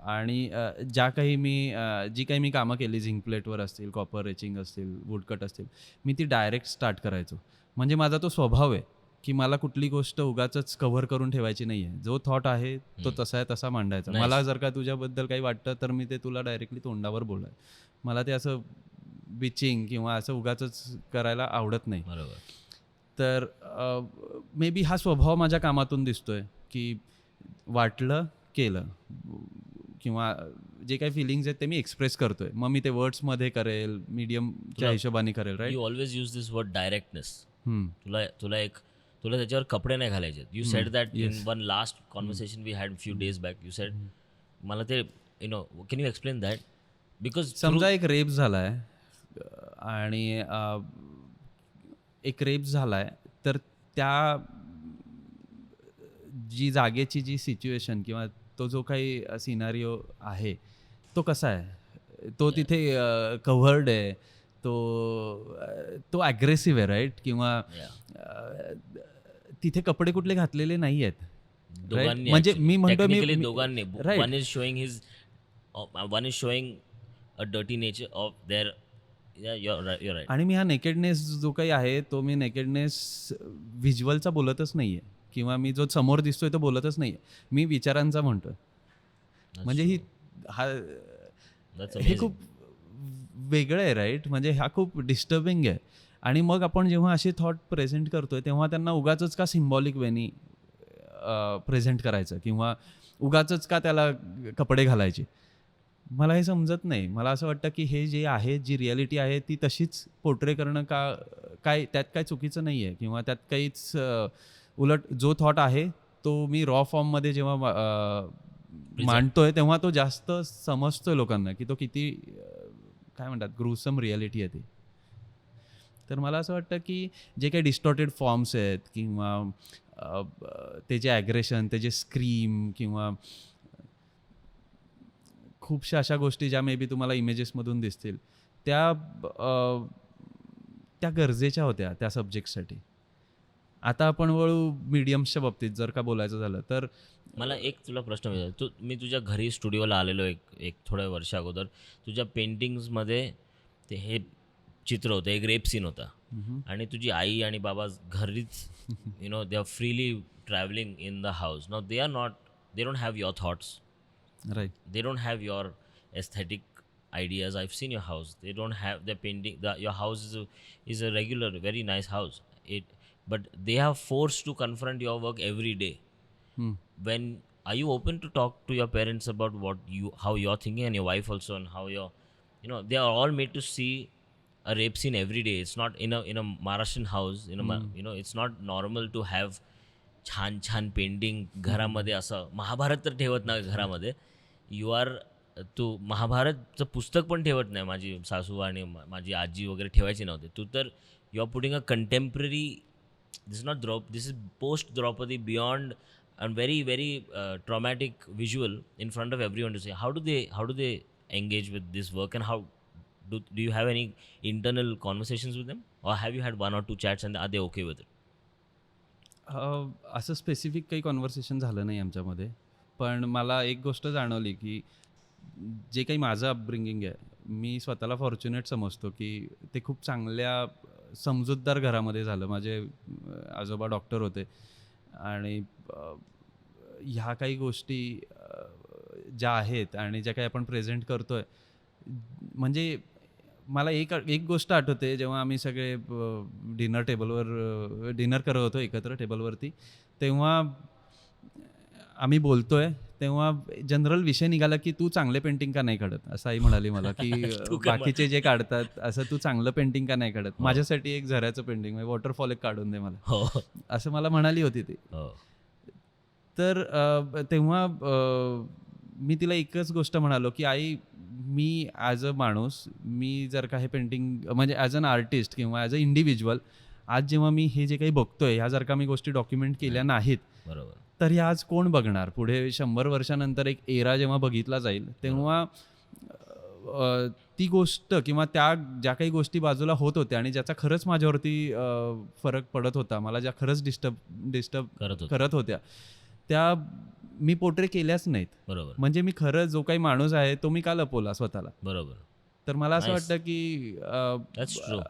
आणि जी काही मी कामं केली, झिंक प्लेटवर असतील, कॉपर रेचिंग असतील, वुडकट असतील, मी ती डायरेक्ट स्टार्ट करायचो. म्हणजे माझा तो स्वभाव आहे की मला कुठली गोष्ट उगाचच कव्हर करून ठेवायची नाही आहे. जो थॉट आहे तो तसा आहे तसा मांडायचा. मला जर का तुझ्याबद्दल काही वाटतं तर मी ते तुला डायरेक्टली तोंडावर बोलाय. मला ते असं बिचिंग किंवा असं उगाचच करायला आवडत नाही. बरोबर. तर मे बी हा स्वभाव माझ्या कामातून दिसतोय की वाटलं केलं, किंवा जे काही फिलिंग्स आहेत ते मी एक्सप्रेस करतोय. मग मी ते वर्ड्समध्ये करेल, मीडियमच्या हिशोबाने करेल. Right. You always use this word directness. तुला त्याच्यावर कपडे नाही घालायचे. You said that in one last conversation we had few days back. You said, मला ते can you explain that? Because समजा एक रेप झालाय आणि एक रेप झालाय, तर त्या जी जागेची जी सिच्युएशन किंवा तो जो काही सिनारिओ आहे तो कसा आहे, तो तिथे कव्हर्ड आहे, तो ॲग्रेसिव्ह आहे. राईट. किंवा तिथे कपडे कुठले घातलेले नाही आहेत. म्हणजे मी म्हणतो दोघांनी, one is showing a dirty nature of their. you're right. आणि मी हा नेकेडनेस जो काही आहे तो मी नेकेडनेस व्हिज्युअलचा बोलतच नाही आहे, किंवा मी जो समोर दिसतोय तो बोलतच नाही आहे, मी विचारांचा म्हणतोय. म्हणजे हे खूप वेगळं आहे. राईट. म्हणजे हा खूप डिस्टर्बिंग आहे. आणि मग आपण जेव्हा असे थॉट प्रेझेंट करतोय तेव्हा त्यांना उगाचच का सिम्बॉलिक वेनी प्रेझेंट करायचं, किंवा उगाचच का त्याला कपडे घालायचे, मला हे समजत नाही. मला असं वाटतं की हे जे आहे, जी रिॲलिटी आहे ती तशीच पोर्ट्रे करणं काय त्यात काय चुकीचं नाही आहे, किंवा त्यात काहीच उलट जो थॉट आहे तो मी रॉ फॉर्ममध्ये जेव्हा मांडतोय तेव्हा तो जास्त समजतोय लोकांना की तो किती काय म्हणतात ग्रुसम रिॲलिटी आहे ती. तर मला असं वाटतं की जे काही डिस्टॉर्टेड फॉर्म्स आहेत, किंवा ते जे ॲग्रेशन, ते जे स्क्रीम, किंवा खूपशा अशा गोष्टी ज्या मे बी तुम्हाला इमेजेसमधून दिसतील, त्या गरजेच्या होत्या त्या सब्जेक्टसाठी. आता आपण वळू मीडियम्सच्या बाबतीत जर का बोलायचं झालं तर मला एक तुला प्रश्न विचार. मी तुझ्या घरी स्टुडिओला आलेलो एक थोड्या वर्षा अगोदर. तुझ्या पेंटिंग्समध्ये ते हे चित्र होतं, एक रेप सीन होता, आणि तुझी आई आणि बाबा घरीच they are freely travelling in the house. Now they don't have your thoughts. Right. They don't have your aesthetic ideas. I've seen your house. They don't have the painting. Your house is a regular, very nice house. But they are forced to confront your work every day. When are you open to talk to your parents about how you're thinking, and your wife also, and how they are all made to see a rape scene every day. It's not in a Maharashtrian house. It's not normal to have छान छान painting घरामध्ये. असं महाभारत तर ठेवत नाही घरामध्ये. तू महाभारतचं पुस्तक पण ठेवत नाही. माझी सासू आणि माझी आजी वगैरे ठेवायची नव्हते. तू तर you are putting a contemporary, this is post Draupadi, beyond and very very traumatic visual in front of everyone to say how do they engage with this work, and how do you have any internal conversations with them, or have you had 1 or 2 chats and are they okay with it? असं specific काही conversation झालं नाही आमच्यामध्ये. पण मला एक गोष्ट जाणवली की जे काही माझं अपब्रिंगिंग आहे, मी स्वतःला फॉर्च्युनेट समजतो की ते खूप चांगल्या समजूतदार घरामध्ये झालं. माझे आजोबा डॉक्टर होते, आणि ह्या काही गोष्टी ज्या आहेत आणि ज्या काही आपण प्रेझेंट करतोय, म्हणजे मला एक गोष्ट आठवते, जेव्हा आम्ही सगळे डिनर टेबलवर डिनर करत होतो एकत्र टेबलवरती, तेव्हा आम्ही बोलतोय, तेव्हा जनरल विषय निघाला की तू चांगले पेंटिंग का नाही काढत, असं आई म्हणाली मला की तू काय बाकीचे जे काढतात असं तू चांगलं पेंटिंग का नाही काढत, हो. माझ्यासाठी एक झऱ्याचं पेंटिंग म्हणजे वॉटरफॉल एक काढून दे मला, हो असं मला म्हणाली होती ती. हो तर तेव्हा मी तिला एकच गोष्ट म्हणालो की आई, मी ॲज अ माणूस, मी जर का हे पेंटिंग म्हणजे ॲज अन आर्टिस्ट किंवा ॲज अ इंडिव्हिज्युअल, आज जेव्हा मी हे जे काही बघतोय, ह्या जर का मी गोष्टी डॉक्युमेंट केल्या नाहीत, बरोबर तर हे आज कोण बघणार? पुढे 100 वर्षानंतर एक एरा जेव्हा बघितला जाईल, तेव्हा ती गोष्ट किंवा त्या ज्या काही गोष्टी बाजूला होत होत्या आणि ज्याचा खरंच माझ्यावरती फरक पडत होता, मला ज्या खरंच डिस्टर्ब करत होते करत होत्या, त्या मी पोर्ट्रे केल्याच नाहीत. बरोबर म्हणजे मी खरं जो काही माणूस आहे तो मी का लपवला स्वतःला? बरोबर तर मला असं Nice. वाटतं की That's true.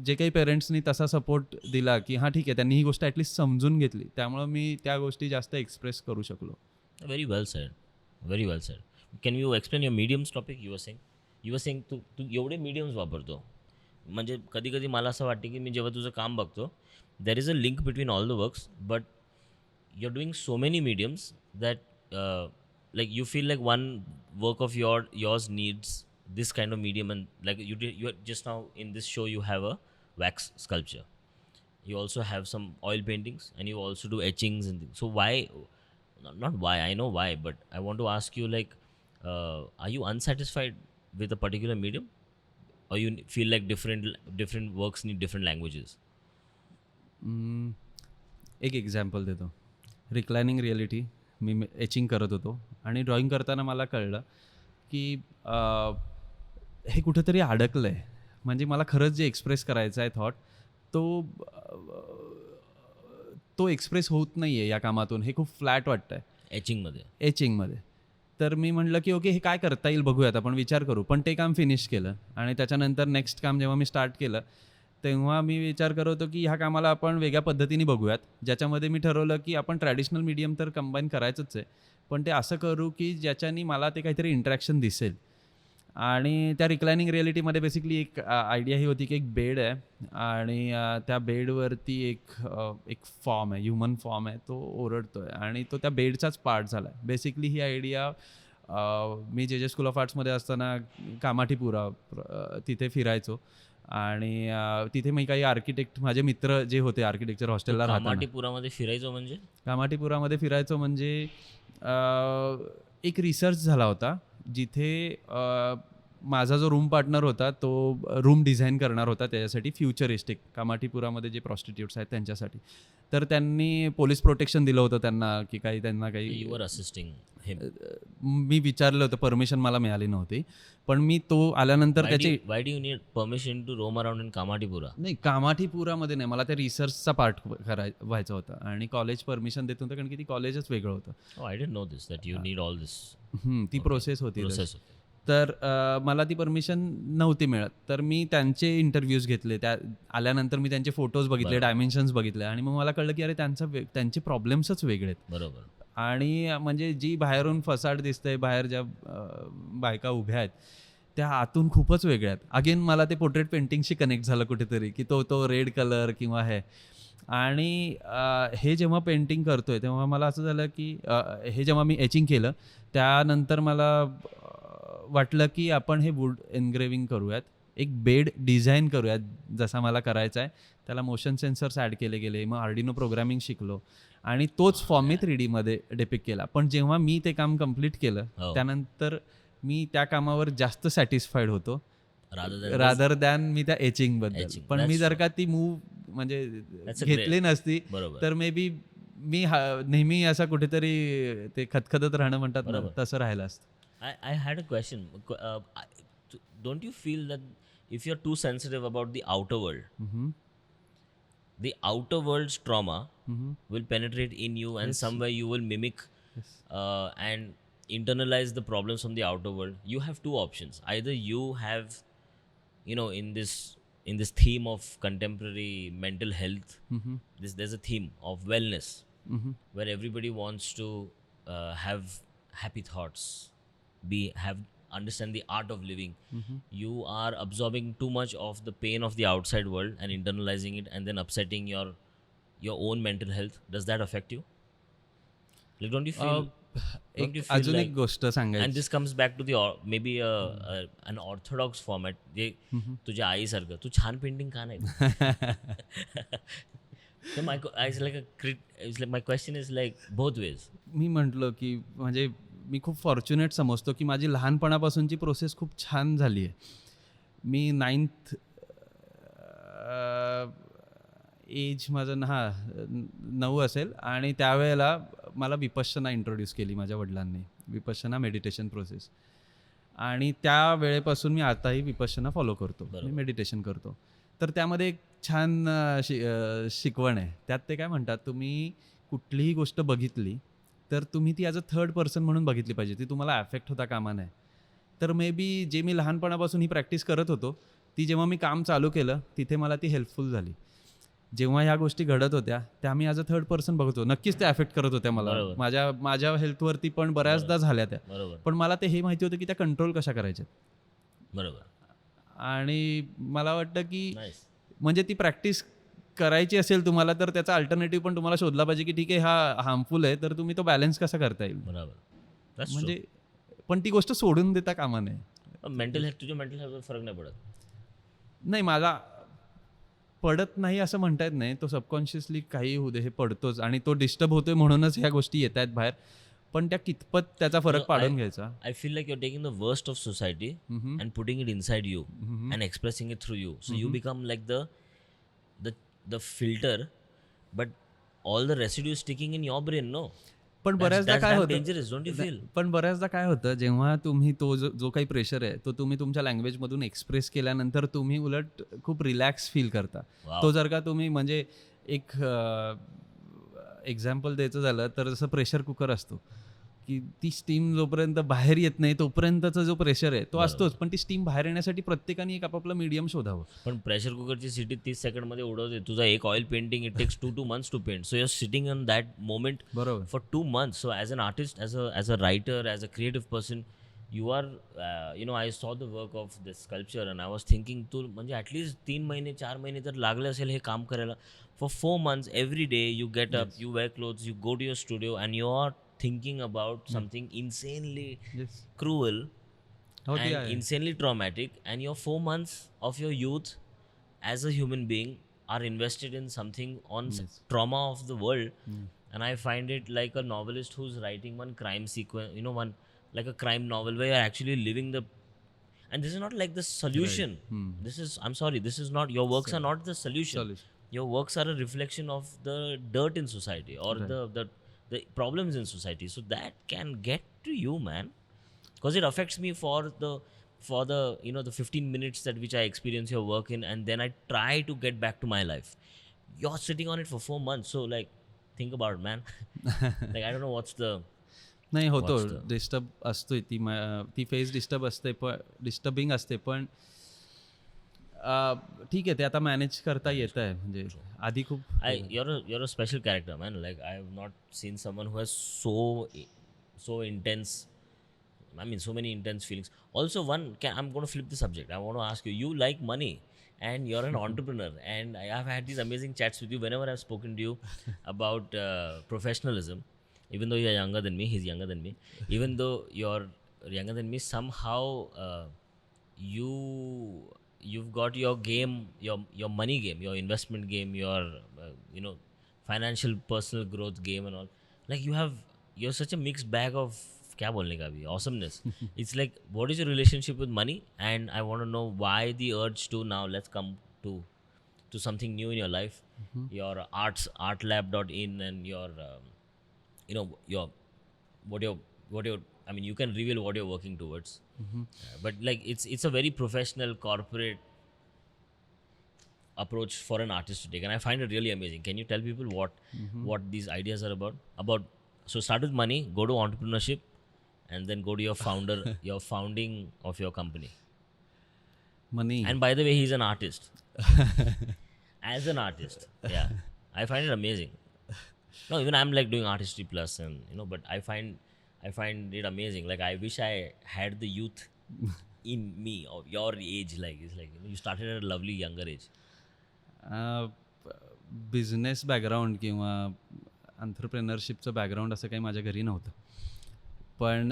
जे काही पेरेंट्सनी तसा सपोर्ट दिला की हां ठीक आहे, त्यांनी ही गोष्ट ॲटलिस्ट समजून घेतली, त्यामुळं मी त्या गोष्टी जास्त एक्सप्रेस करू शकलो. Very well said. Very well said. Can you explain your mediums topic? You were saying तू तू एवढे mediums वापरतो. म्हणजे कधी कधी मला असं वाटतं की मी जेव्हा तुझं काम बघतो, there is a link between all the works, but you're doing so many mediums that like you feel like one work of yours needs this kind of medium, and like you just now in this show you have a wax sculpture, you also have some oil paintings, and you also do etchings and things. So why, not why, I know why, but I want to ask you like are you unsatisfied with a particular medium, or you feel like different works need different languages? एक example देतो. रिक्लायनिंग reality मी etching करत होतो आणि drawing करताना मला कळलं की हे कुठेतरी अडकलं आहे. म्हणजे मला खरंच जे एक्सप्रेस करायचं आहे थॉट, तो एक्सप्रेस होत नाही आहे या कामातून. हे खूप फ्लॅट वाटतं आहे एचिंगमध्ये एचिंगमध्ये. तर मी म्हटलं की ओके, हे काय करता येईल बघूयात, आपण विचार करू. पण ते काम फिनिश केलं आणि त्याच्यानंतर नेक्स्ट काम जेव्हा मी स्टार्ट केलं, तेव्हा मी विचार करत होतो की ह्या कामाला आपण वेगळ्या पद्धतीने बघूयात, ज्याच्यामध्ये मी ठरवलं की आपण ट्रॅडिशनल मीडियम तर कंबाईन करायचंच आहे, पण ते असं करू की ज्याच्यानी मला ते काहीतरी इंटरॅक्शन दिसेल. आणि त्या रिक्लायनिंग रिॲलिटीमध्ये बेसिकली एक आयडिया ही होती की एक बेड आहे आणि त्या बेडवरती एक फॉर्म आहे, ह्युमन फॉर्म आहे, तो ओरडतो आहे आणि तो त्या बेडचाच पार्ट झाला आहे. बेसिकली ही आयडिया मी जे स्कूल ऑफ आर्ट्समध्ये असताना कामाठीपुरा तिथे फिरायचो आणि तिथे मी काही आर्किटेक्ट, माझे मित्र जे होते आर्किटेक्चर हॉस्टेलला राहताना, कामाठीपुरामध्ये फिरायचो म्हणजे कामाठीपुरामध्ये फिरायचो म्हणजे एक रिसर्च झाला होता जिथे माझा जो रूम पार्टनर होता तो रूम डिझाईन करणार होता त्याच्यासाठी फ्युचरिस्टिक, कामाठीपुरामध्ये जे प्रॉस्टिट्यूट्स आहेत त्यांच्यासाठी. तर त्यांनी पोलीस प्रोटेक्शन दिलं होतं त्यांना की त्यांना काही, यू आर असिस्टिंग हिम. मी विचारलं होतं, परमिशन मला मिळाली नव्हती, पण मी तो आल्यानंतर त्याची why do you need permission to roam around in Kamathipura? नाही, कामाठीपुरामध्ये नाही, मला त्या रिसर्चचा पार्ट व्हायचा होता आणि कॉलेज परमिशन देत होतं कारण की ती कॉलेजच वेगळं होतं. Oh, I didn't know this, that you need all this ती प्रोसेस होती. process. तर मला ती परमिशन नव्हती मिळत. तर मी त्यांचे इंटरव्ह्यूज घेतले, त्या आल्यानंतर मी त्यांचे फोटोज बघितले, डायमेन्शन्स बघितले आणि मग मला कळलं की अरे त्यांचे प्रॉब्लेम्सच वेगळे आहेत. बरोबर. आणि म्हणजे जी बाहेरून फसाड दिसते, बाहेर ज्या बायका उभ्या आहेत त्या आतून खूपच वेगळ्या आहेत. अगेन मला ते पोर्ट्रेट पेंटिंगशी कनेक्ट झालं कुठेतरी की तो रेड कलर किंवा हे. आणि हे जेव्हा पेंटिंग करतोय तेव्हा मला असं झालं की हे जेव्हा मी एचिंग केलं त्यानंतर मला वाटलं की आपण हे वूड एनग्रेविंग करूयात, एक बेड डिझाईन करूयात जसा मला करायचा आहे. त्याला मोशन सेन्सर्स ॲड केले गेले, मग आर्डिनो प्रोग्रामिंग शिकलो आणि तोच फॉर्म मी 3D मध्ये डेपिक्ट केला. पण जेव्हा मी ते काम कम्प्लीट केलं त्यानंतर मी त्या कामावर जास्त सॅटिस्फाईड होतो रादर दॅन मी त्या एचिंग बद्दल. पण मी जर का ती मूव म्हणजे घेतली नसती तर मे बी मी नेहमी असा कुठेतरी ते खतखतत राहणं म्हणतात ना, तसं राहिलं असतं. I had a question. Don't you feel that if you're too sensitive about the outer world, the outer world's trauma will penetrate in you, and somewhere you will mimic and internalize the problems from the outer world. You have two options. Either you have, in this theme of contemporary mental health, there's a theme of wellness, where everybody wants to have happy thoughts, have understand the art of living, you are absorbing too much of the pain of the outside world and internalizing it and then upsetting your own mental health. Does that affect you? Like, don't you feel एक अजून एक गोष्ट and सांगायची. this comes back to the maybe an orthodox format, जे तुझ्या आईसारखं तू छान painting का नाही? So my question is like both ways. मी म्हटलं की म्हणजे मी खूप फॉर्च्युनेट समजतो की माझी लहानपणापासूनची प्रोसेस खूप छान झाली आहे. मी 9th एज माझं 9 असेल आणि त्यावेळेला मला विपश्यना इंट्रोड्यूस केली माझ्या वडिलांनी, विपश्यना मेडिटेशन प्रोसेस. आणि त्या वेळेपासून मी आताही विपश्यना फॉलो करतो, मी मेडिटेशन करतो. तर त्यामध्ये एक छान शिकवण आहे. त्यात ते काय म्हणतात, तुम्ही कुठलीही गोष्ट बघितली तर तुम्ही ती ॲज अ थर्ड पर्सन म्हणून बघितली पाहिजे, ती तुम्हाला ॲफेक्ट होता कामा नये. तर मे बी जे मी लहानपणापासून ही प्रॅक्टिस करत होतो ती जेव्हा मी काम चालू केलं तिथे मला ती हेल्पफुल झाली. जेव्हा ह्या गोष्टी घडत होत्या त्या मी ॲज अ थर्ड पर्सन बघतो. नक्कीच त्या ॲफेक्ट करत होत्या मला, माझ्या हेल्थवरती पण बऱ्याचदा झाल्या त्या. पण मला ते हे माहिती होतं की त्या कंट्रोल कशा करायच्या. बरोबर. आणि मला वाटतं की म्हणजे ती प्रॅक्टिस करायची असेल तुम्हाला तर त्याचा अल्टरनेटिव्ह पण तुम्हाला शोधला पाहिजे की ठीक आहे हा हार्मफुल आहे तर तुम्ही तो बॅलन्स कसा करता येईल. बरोबर. म्हणजे पण ती गोष्ट सोडून देता कामा नये. मेंटल हेल्थ, तुझ्या मेंटल हेल्थवर फरक नाही पडत? नाही, मला पडत नाही असं म्हणता येत नाही. तो सबकॉन्शियसली काही होऊ दे, हे पडतोच आणि तो डिस्टर्ब होतोय म्हणूनच ह्या गोष्टी येत आहेत बाहेर. पण त्या कितपत त्याचा फरक पाडून घ्यायचा. I feel like your taking the worst of society and putting it inside you and expressing it through you. So you become like the filter, but all the residue sticking in your brain. No, पण बऱ्याचदा काय होतं, dangerous, don't you feel? पण बऱ्याचदा काय होतं, जेव्हा तुम्ही तो जो काही प्रेशर आहे तो तुम्ही तुमच्या लँग्वेजमधून एक्सप्रेस केल्यानंतर तुम्ही उलट खूप रिलॅक्स फील करता. तो जर का तुम्ही म्हणजे एक एक्झाम्पल द्यायचं झालं तर जसं प्रेशर कुकर असतो की ती स्टीम जोपर्यंत बाहेर येत नाही तोपर्यंतचा जो प्रेशर आहे तो असतोच, पण ती स्टीम बाहेर येण्यासाठी प्रत्येकाने एक आपापला मीडियम शोधावं. पण प्रेशर कुकरची सिटी 30 सेकंडमध्ये उडवते. तुझा एक oil painting it takes 2 months to paint. So you are sitting on that moment for 2 months. So as an artist, as a writer, as a creative person, you are I saw the work of this sculpture and I was thinking तू म्हणजे at least 3 महिने 4 महिने तर लागले असेल हे काम करायला. For 4 months every day you get up, you wear clothes, you go to your studio and you are thinking about something insanely cruel and insanely traumatic, and your 4 months of your youth as a human being are invested in something on trauma of the world. And I find it like a novelist who's writing one crime sequence, one like a crime novel where you're actually living the, and this is not like the solution. This is, I'm sorry, this is not, your works are not the solution. Your works are a reflection of the dirt in society or the problems in society. So that can get to you, man, because it affects me for the the 15 minutes that which I experience your work in, and then I try to get back to my life. You're sitting on it for 4 months, so like think about it, man. Like I don't know what's the नाही होतो disturb असतोय, ती phase disturb असते, पण disturbing असते, पण ठीक आहे ते आता मॅनेज करता येत आहे. म्हणजे आधी खूप you're a special character, man. Like I have not seen someone who has so intense, I mean so many intense feelings. Also I'm going to flip the subject. I want to ask you, you like money and you're an entrepreneur, and I've had these amazing chats with you whenever I've spoken to you about professionalism. Even though you're younger than me, he's younger than me, even though you're younger than me, somehow you've got your game, your money game, your investment game, your financial personal growth game and all. Like you're such a mixed bag of kya bolne ka bhi awesomeness. It's like, what is your relationship with money? And I want to know why the urge to, now let's come to something new in your life. Your artlab.in and your what your I mean, you can reveal what you're working towards. But like it's a very professional corporate approach for an artist to take, and I find it really amazing. Can you tell people what these ideas are about? So start with money, go to entrepreneurship, and then go to your your founding of your company. Money. And by the way, he's an artist. As an artist, yeah, I find it amazing. No, even I'm like doing Artistry Plus, and but I find it amazing. Like I wish I had the youth in me of your age, like it's like you started at a lovely younger age? Business background किंवा एंटरप्रेनरशिपचं background असं काही माझ्या घरी नव्हतं. पण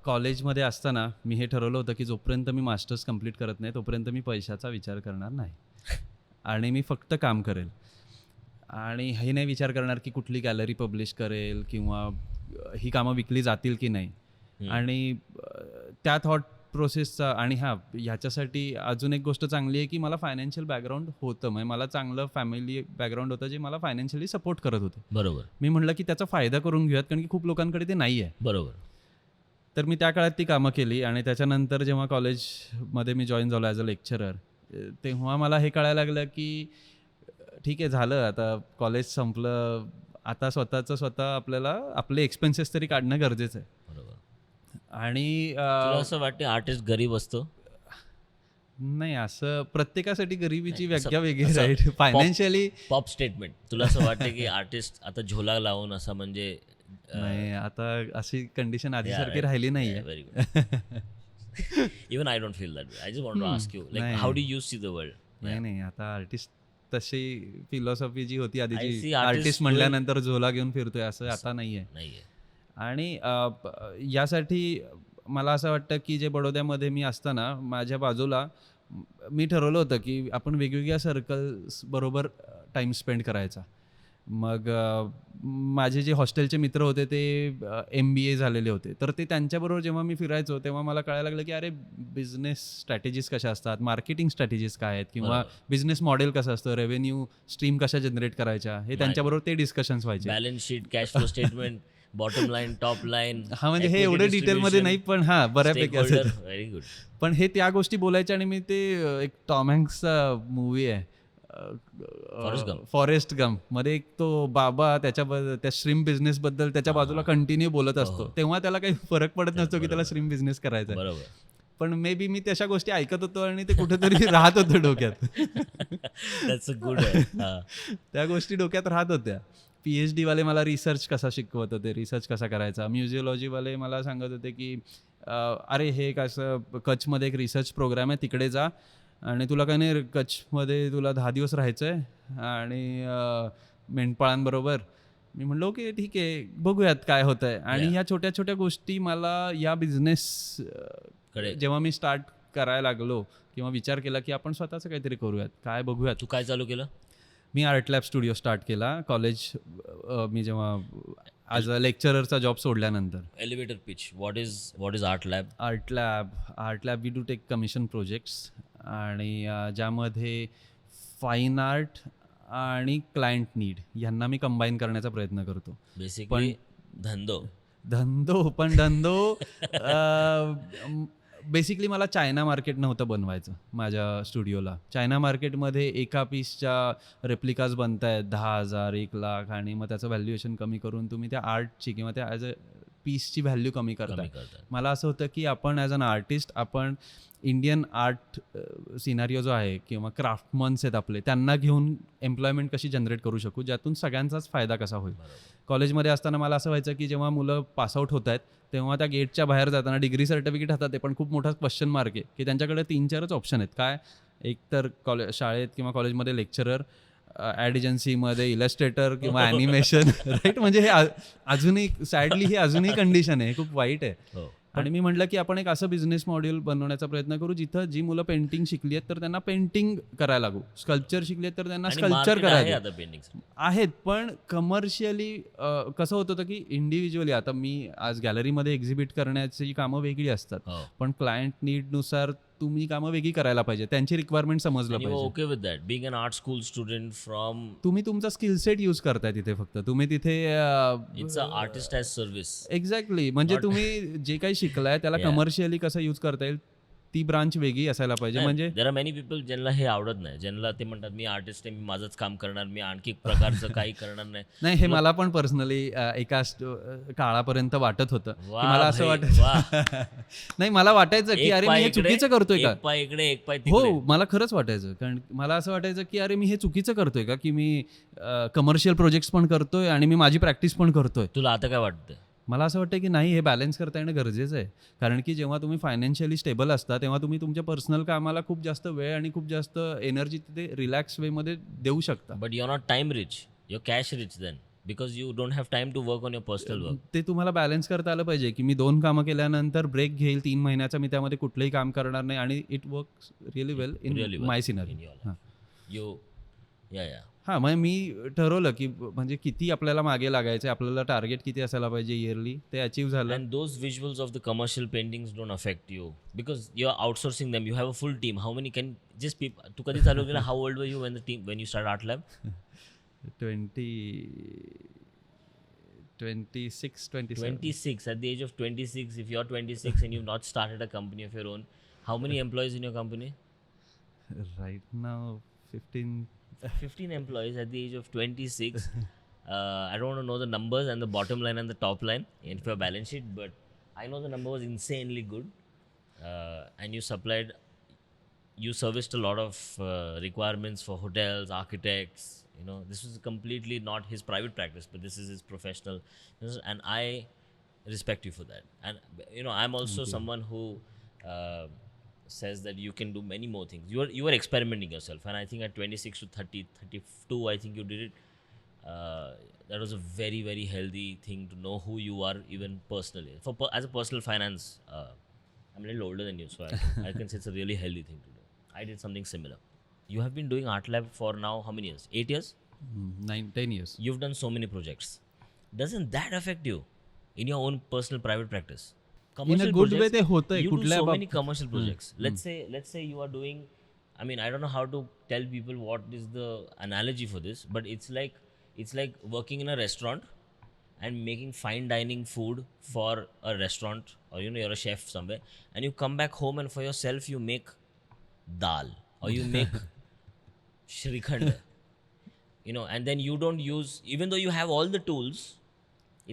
कॉलेजमध्ये असताना मी हे ठरवलं होतं की जोपर्यंत मी मास्टर्स कंप्लीट करत नाही तोपर्यंत मी पैशाचा विचार करणार नाही आणि मी फक्त काम करेल. आणि हे नाही विचार करणार की कुठली गॅलरी पब्लिश करेल किंवा ही कामं विकली जातील की नाही. आणि त्या थॉट प्रोसेसचा आणि ह्याच्यासाठी अजून एक गोष्ट चांगली आहे की मला फायनान्शियल बॅकग्राऊंड होतं. म्हणजे मला चांगलं फॅमिली बॅकग्राऊंड होतं जे मला फायनान्शियली सपोर्ट करत होते. बरोबर. मी म्हटलं की त्याचा फायदा करून घेऊयात कारण की खूप लोकांकडे ते नाही आहे. बरोबर. तर मी त्या काळात ती कामं केली आणि त्याच्यानंतर जेव्हा कॉलेजमध्ये मी जॉईन झालो ॲज अ लेक्चरर तेव्हा मला हे कळायला लागलं की ठीक आहे झालं आता कॉलेज संपलं, आता स्वतः आपल्याला आपले एक्सपेन्सेस तरी काढणं गरजेचं आहे. बरोबर. आणि तुला असं वाटते आर्टिस्ट गरीब असतो? नाही, असं प्रत्येकासाठी गरिबीची व्याख्या वेगळी राईट. Financially pop statement. तुला असं वाटतं की आर्टिस्ट आता झोला लावून असं म्हणजे नाही, आता अशी कंडिशन आधीसारखी राहिली नाही आहे. Very good. Even I don't feel that way. I just want to ask you like how do you see the world? नाही, आता आर्टिस्ट तशी फिलॉसॉफी जी होती I आधीची, see artists आर्टिस्ट म्हणल्यानंतर झोला घेऊन फिरतोय असं आता नाही आहे. नाहीये. आणि यासाठी मला असं वाटतं की जे बडोद्यामध्ये मी असताना माझ्या बाजूला मी ठरवलं होतं की आपण वेगवेगळ्या सर्कल्स बरोबर टाईम स्पेंड करायचा. मग माझे जे हॉस्टेलचे मित्र होते ते MBA झालेले होते, तर ते त्यांच्याबरोबर जेव्हा मी फिरायचो तेव्हा मला कळायला लागलं की अरे बिझनेस स्ट्रॅटेजीज कशा असतात, मार्केटिंग स्ट्रॅटेजीज काय आहेत किंवा बिझनेस मॉडेल कसं असतं, रेव्हेन्यू स्ट्रीम कशा जनरेट करायच्या, हे त्यांच्याबरोबर ते डिस्कशन्स व्हायचे. Balance sheet, cash flow statement, bottom line, top line. म्हणजे हे एवढे डिटेलमध्ये नाही पण बऱ्यापैकी असेल. Very good. पण हे त्या गोष्टी बोलायच्या. आणि मी ते एक टॉम हँक्सचा मूवी आहे फॉरेस्ट गम मध्ये एक तो बाबा त्या श्रीम बिझनेस बद्दल त्याच्या बाजूला कंटिन्यू बोलत असतो, तेव्हा त्याला काही फरक पडत नसतो की त्याला श्रीम बिझनेस करायचा आहे. बरोबर. पण मे बी मी तशा गोष्टी ऐकत होतो आणि ते कुठेतरी राहत होतं डोक्यात. दॅट्स अ गुड आहे. त्या गोष्टी डोक्यात राहत होत्या. PhD वाले मला रिसर्च कसा शिकवत होते, रिसर्च कसा करायचा. म्युझिओलॉजीवाले मला सांगत होते की अरे हे कसं कच्छमध्ये एक रिसर्च प्रोग्राम आहे, तिकडे जा आणि तुला काय नाही कच्छमध्ये तुला 10 दिवस राहायचं आहे आणि मेंढपाळांबरोबर. मी म्हणलो की ठीक आहे बघूयात काय होतं आहे. आणि ह्या छोट्या छोट्या गोष्टी मला या बिझनेस जेव्हा मी स्टार्ट करायला लागलो किंवा विचार केला की आपण स्वतःचं काहीतरी करूयात, काय बघूयात. तू काय चालू केलं? मी आर्ट लॅब स्टुडिओ स्टार्ट केला कॉलेज मी जेव्हा ॲज अ लेक्चररचा जॉब सोडल्यानंतर. Elevator pitch. What is art lab? Art lab we do take commission projects आणि ज्यामध्ये फाईन आर्ट आणि क्लायंट नीड यांना मी कंबाईन करण्याचा प्रयत्न करतो. बेसिकली धंदो बेसिकली मला चायना मार्केट नव्हतं बनवायचं माझ्या स्टुडिओला. चायना मार्केटमध्ये एका पीसच्या रेप्लिकाज बनत आहेत 10,000, 1,00,000 आणि मग त्याचं व्हॅल्युएशन कमी करून तुम्ही त्या आर्टची किंवा त्या ॲज अ पीसची व्हॅल्यू कमी करताय. मला असं होतं की आपण ॲज अन आर्टिस्ट आपण इंडियन आर्ट सिनारिओ जो आहे किंवा क्राफ्टमन्स आहेत आपले, त्यांना घेऊन एम्प्लॉयमेंट कशी जनरेट करू शकू ज्यातून सगळ्यांचाच फायदा कसा होईल. कॉलेजमध्ये असताना मला असं व्हायचं की जेव्हा मुलं पासआउट होत आहेत तेव्हा त्या गेटच्या बाहेर जाताना डिग्री सर्टिफिकेट हातात आहे पण खूप मोठा क्वेश्चन मार्क आहे की त्यांच्याकडे 3-4च ऑप्शन आहेत. काय, एक तर शाळेत किंवा कॉलेजमध्ये लेक्चरर, ॲड एजन्सीमध्ये इलस्ट्रेटर किंवा ॲनिमेशन राईट. म्हणजे हे अजूनही सॅडली ही अजूनही कंडिशन आहे, खूप वाईट आहे. आणि मी म्हटलं की आपण एक असं बिझनेस मॉडेल बनवण्याचा प्रयत्न करू जिथं जी मुलं पेंटिंग शिकली आहेत तर त्यांना पेंटिंग करायला लागू, स्कल्पचर शिकली आहेत तर त्यांना स्कल्पचर करायला आहेत. पण कमर्शियली कसं होत होतं की इंडिव्हिज्युअली आता मी आज गॅलरीमध्ये एक्झिबिट करण्याची कामं वेगळी असतात, पण क्लायंट नीडनुसार तुम्ही कामं वेगळी करायला पाहिजे, त्यांची रिक्वायरमेंट समजलं पाहिजे. Okay with that being an art school student from तुम्ही तुमचा स्किल सेट यूज करताय तिथे, फक्त तुम्ही तिथे it's a artist as service. Exactly. म्हणजे तुम्ही जे काही शिकलाय त्याला कमर्शियली कसं यूज करता येईल ती ब्रांच वेगळी असायला पाहिजे. म्हणजे देर आर मेनी पीपल ज्यांना हे आवडत नाही, ज्यांना ते म्हणतात मी आर्टिस्ट आहे, मी माझंच काम करणार, मी आणखी प्रकारचं काही करणार नाही. हे मला पण पर्सनली एका काळापर्यंत वाटत होतं की मला असं वाटायचं नाही, मला वाटायचं की अरे मी हे चुकीचं करतोय का. एक पाय इकडे एक पाय हो, मला खरंच वाटायचं. कारण मला असं वाटायचं की अरे मी हे चुकीचं करतोय का, की मी कमर्शियल प्रोजेक्ट्स पण करतोय आणि मी माझी प्रॅक्टिस पण करतोय. तुला आता काय वाटतं? मला असं वाटतं की नाही, हे बॅलन्स करता येणं गरजेचं आहे. कारण की जेव्हा तुम्ही फायनान्शियली स्टेबल असता तेव्हा तुम्ही तुमच्या पर्सनल कामाला खूप जास्त वेळ आणि खूप जास्त एनर्जी तिथे रिलॅक्स वेमध्ये देऊ शकता. But you're not time rich. You're cash rich then because you don't have time to work on your personal work. ते तुम्हाला बॅलन्स करता आलं पाहिजे की मी 2 कामं केल्यानंतर ब्रेक घेईल 3 महिन्याचा, मी त्यामध्ये कुठलंही काम करणार नाही आणि it works really well in Really well my in scenario. your life. You, yeah. हां, मग मी ठरवलं की म्हणजे किती आपल्याला मागे लागायचं, आपल्याला टार्गेट किती असायला पाहिजे इयरली, ते अचीव्ह झालं. And those visuals of the commercial paintings don't affect you because you're outsourcing them. You have a full team. How many can just people? तू कधी चालू केलं? How old were you when you started Art Lab? 26, 27. 26. At the age of 26, if you're 26 and you've not started a company of your own, how many employees in your company? Right now 15. 15 employees at the age of 26. I don't want to know the numbers and the bottom line and the top line in your balance sheet, but I know the number was insanely good. And you serviced a lot of requirements for hotels, architects. This was completely not his private practice, but this is his professional. And I respect you for that. And I'm also someone who says that you can do many more things. You were experimenting yourself, and I think at 26 to 30, 32, I think you did it. That was a very, very healthy thing to know who you are, even personally. As a personal finance, I'm a little older than you, so I can say it's a really healthy thing to do. I did something similar. You have been doing Art Lab for now how many years? 8 years? 9, 10 years. You've done so many projects. Doesn't that affect you in your own personal private practice? In a good way ते होतंय You do कुठल्या so many commercial projects. Let's say you are doing, I mean, I don't know how to tell people what is the analogy for this, but it's like working in a restaurant and making fine dining food for a restaurant, or you're a chef somewhere, and you come back home and for yourself you make dal or you make shrikhand. And then you don't use, even though you have all the tools.